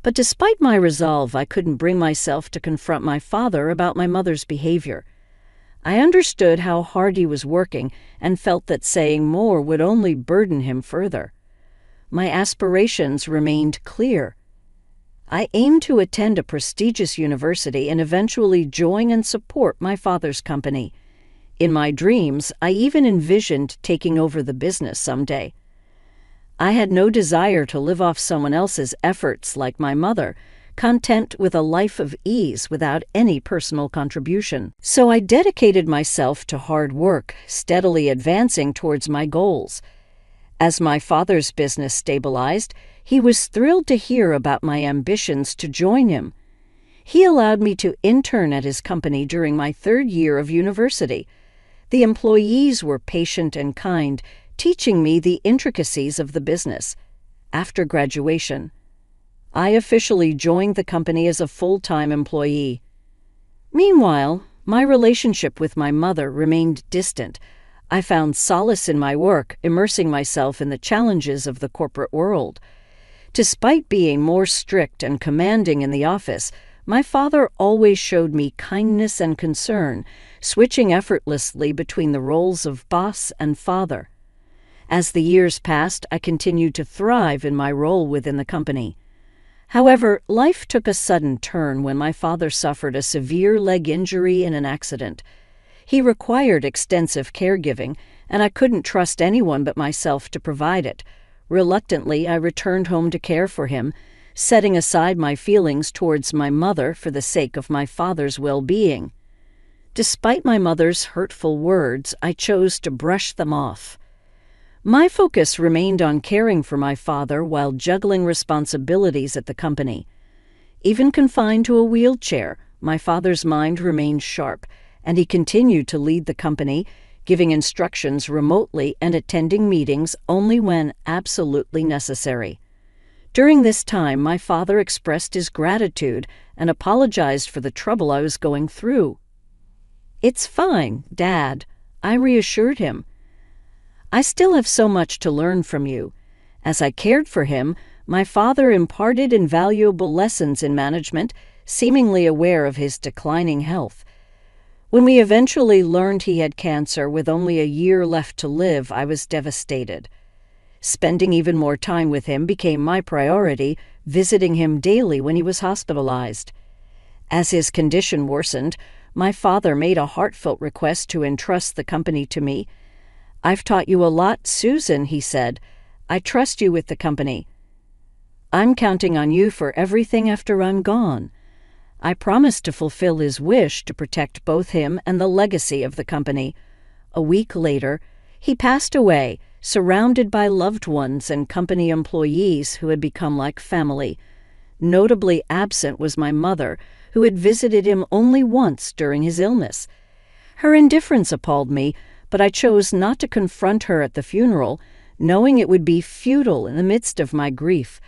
But despite my resolve, I couldn't bring myself to confront my father about my mother's behavior. I understood how hard he was working and felt that saying more would only burden him further. My aspirations remained clear. I aimed to attend a prestigious university and eventually join and support my father's company. In my dreams, I even envisioned taking over the business someday. I had no desire to live off someone else's efforts like my mother, content with a life of ease without any personal contribution. So I dedicated myself to hard work, steadily advancing towards my goals. As my father's business stabilized, he was thrilled to hear about my ambitions to join him. He allowed me to intern at his company during my 3rd year of university. The employees were patient and kind, teaching me the intricacies of the business. After graduation, I officially joined the company as a full-time employee. Meanwhile, my relationship with my mother remained distant. I found solace in my work, immersing myself in the challenges of the corporate world. Despite being more strict and commanding in the office, my father always showed me kindness and concern, switching effortlessly between the roles of boss and father. As the years passed, I continued to thrive in my role within the company. However, life took a sudden turn when my father suffered a severe leg injury in an accident. He required extensive caregiving, and I couldn't trust anyone but myself to provide it. Reluctantly, I returned home to care for him, setting aside my feelings towards my mother for the sake of my father's well-being. Despite my mother's hurtful words, I chose to brush them off. My focus remained on caring for my father while juggling responsibilities at the company. Even confined to a wheelchair, my father's mind remained sharp, and he continued to lead the company, giving instructions remotely and attending meetings only when absolutely necessary. During this time, my father expressed his gratitude and apologized for the trouble I was going through. "It's fine, Dad," I reassured him. "I still have so much to learn from you." As I cared for him, my father imparted invaluable lessons in management, seemingly aware of his declining health. When we eventually learned he had cancer with only a year left to live, I was devastated. Spending even more time with him became my priority, visiting him daily when he was hospitalized. As his condition worsened, my father made a heartfelt request to entrust the company to me. "I've taught you a lot, Susan," he said. "I trust you with the company. I'm counting on you for everything after I'm gone." I promised to fulfill his wish to protect both him and the legacy of the company. A week later, he passed away, surrounded by loved ones and company employees who had become like family. Notably absent was my mother, who had visited him only once during his illness. Her indifference appalled me, but I chose not to confront her at the funeral, knowing it would be futile in the midst of my grief.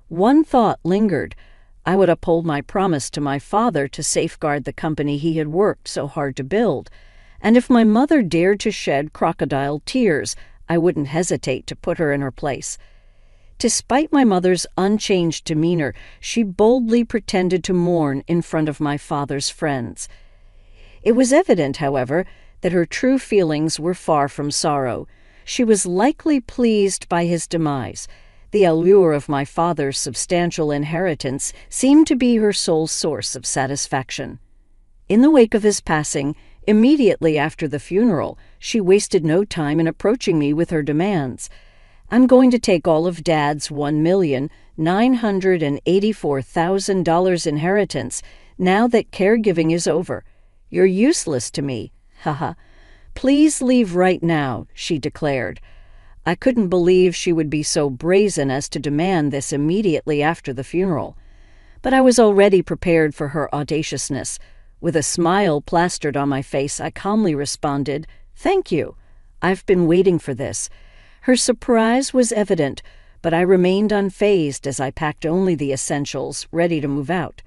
One thought lingered. I would uphold my promise to my father to safeguard the company he had worked so hard to build, and if my mother dared to shed crocodile tears, I wouldn't hesitate to put her in her place. Despite my mother's unchanged demeanor, she boldly pretended to mourn in front of my father's friends. It was evident, however, that her true feelings were far from sorrow. She was likely pleased by his demise. The allure of my father's substantial inheritance seemed to be her sole source of satisfaction. In the wake of his passing, immediately after the funeral, she wasted no time in approaching me with her demands. "I'm going to take all of Dad's $1,984,000 inheritance now that caregiving is over. You're useless to me. Haha. Please leave right now," she declared. I couldn't believe she would be so brazen as to demand this immediately after the funeral. But I was already prepared for her audaciousness. With a smile plastered on my face, I calmly responded, "Thank you. I've been waiting for this." Her surprise was evident, but I remained unfazed as I packed only the essentials, ready to move out.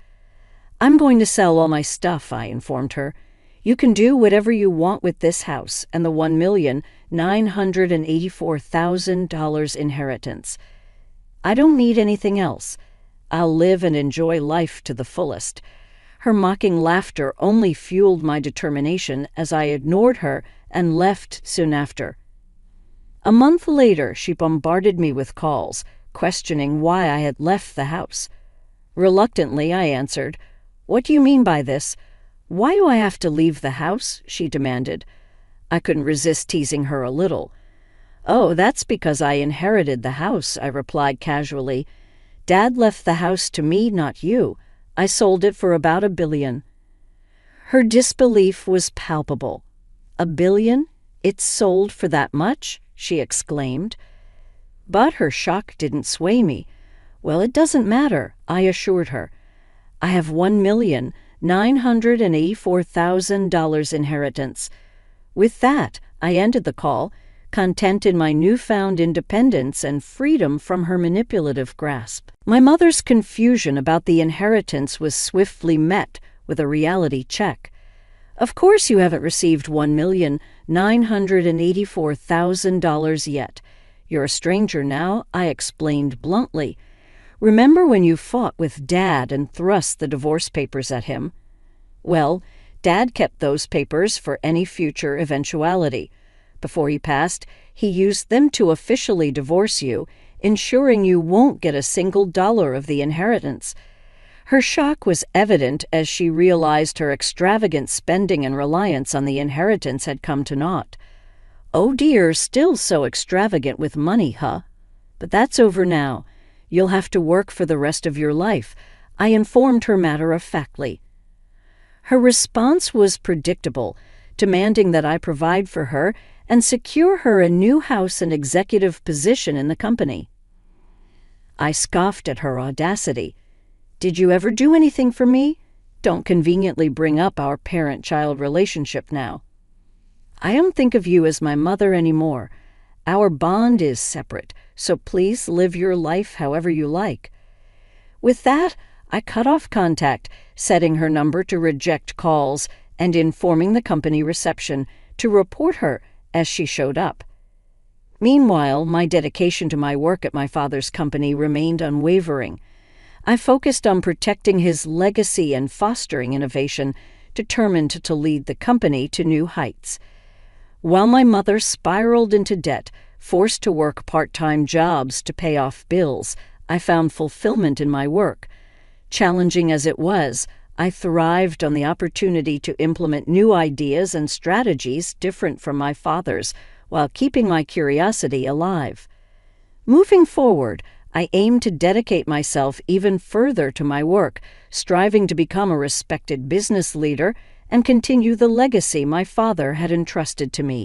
"I'm going to sell all my stuff," I informed her. "You can do whatever you want with this house and the $984,000 inheritance. I don't need anything else. I'll live and enjoy life to the fullest. Her mocking laughter only fueled my determination as I ignored her and left soon after. A month later, she bombarded me with calls, questioning why I had left the house. Reluctantly, I answered, "What do you mean by this? Why do I have to leave the house?" she demanded. I couldn't resist teasing her a little. "Oh, that's because I inherited the house," I replied casually. "Dad left the house to me, not you. I sold it for about $1 billion. Her disbelief was palpable. $1 billion? It's sold for that much? She exclaimed. But her shock didn't sway me. "Well, it doesn't matter," I assured her. "I have $1,984,000 inheritance." With that, I ended the call, content in my newfound independence and freedom from her manipulative grasp. My mother's confusion about the inheritance was swiftly met with a reality check. "Of course you haven't received $1,984,000 yet. You're a stranger now," I explained bluntly. "Remember when you fought with Dad and thrust the divorce papers at him? Well, Dad kept those papers for any future eventuality. Before he passed, he used them to officially divorce you, ensuring you won't get a single dollar of the inheritance." Her shock was evident as she realized her extravagant spending and reliance on the inheritance had come to naught. "Oh dear, still so extravagant with money, huh? But that's over now. You'll have to work for the rest of your life," I informed her matter-of-factly. Her response was predictable, demanding that I provide for her and secure her a new house and executive position in the company. I scoffed at her audacity. "Did you ever do anything for me? Don't conveniently bring up our parent-child relationship now. I don't think of you as my mother anymore. Our bond is separate, so please live your life however you like." With that, I cut off contact, setting her number to reject calls and informing the company reception to report her as she showed up. Meanwhile, my dedication to my work at my father's company remained unwavering. I focused on protecting his legacy and fostering innovation, determined to lead the company to new heights. While my mother spiraled into debt, forced to work part-time jobs to pay off bills, I found fulfillment in my work. Challenging as it was, I thrived on the opportunity to implement new ideas and strategies different from my father's, while keeping my curiosity alive. Moving forward, I aim to dedicate myself even further to my work, striving to become a respected business leader and continue the legacy my father had entrusted to me.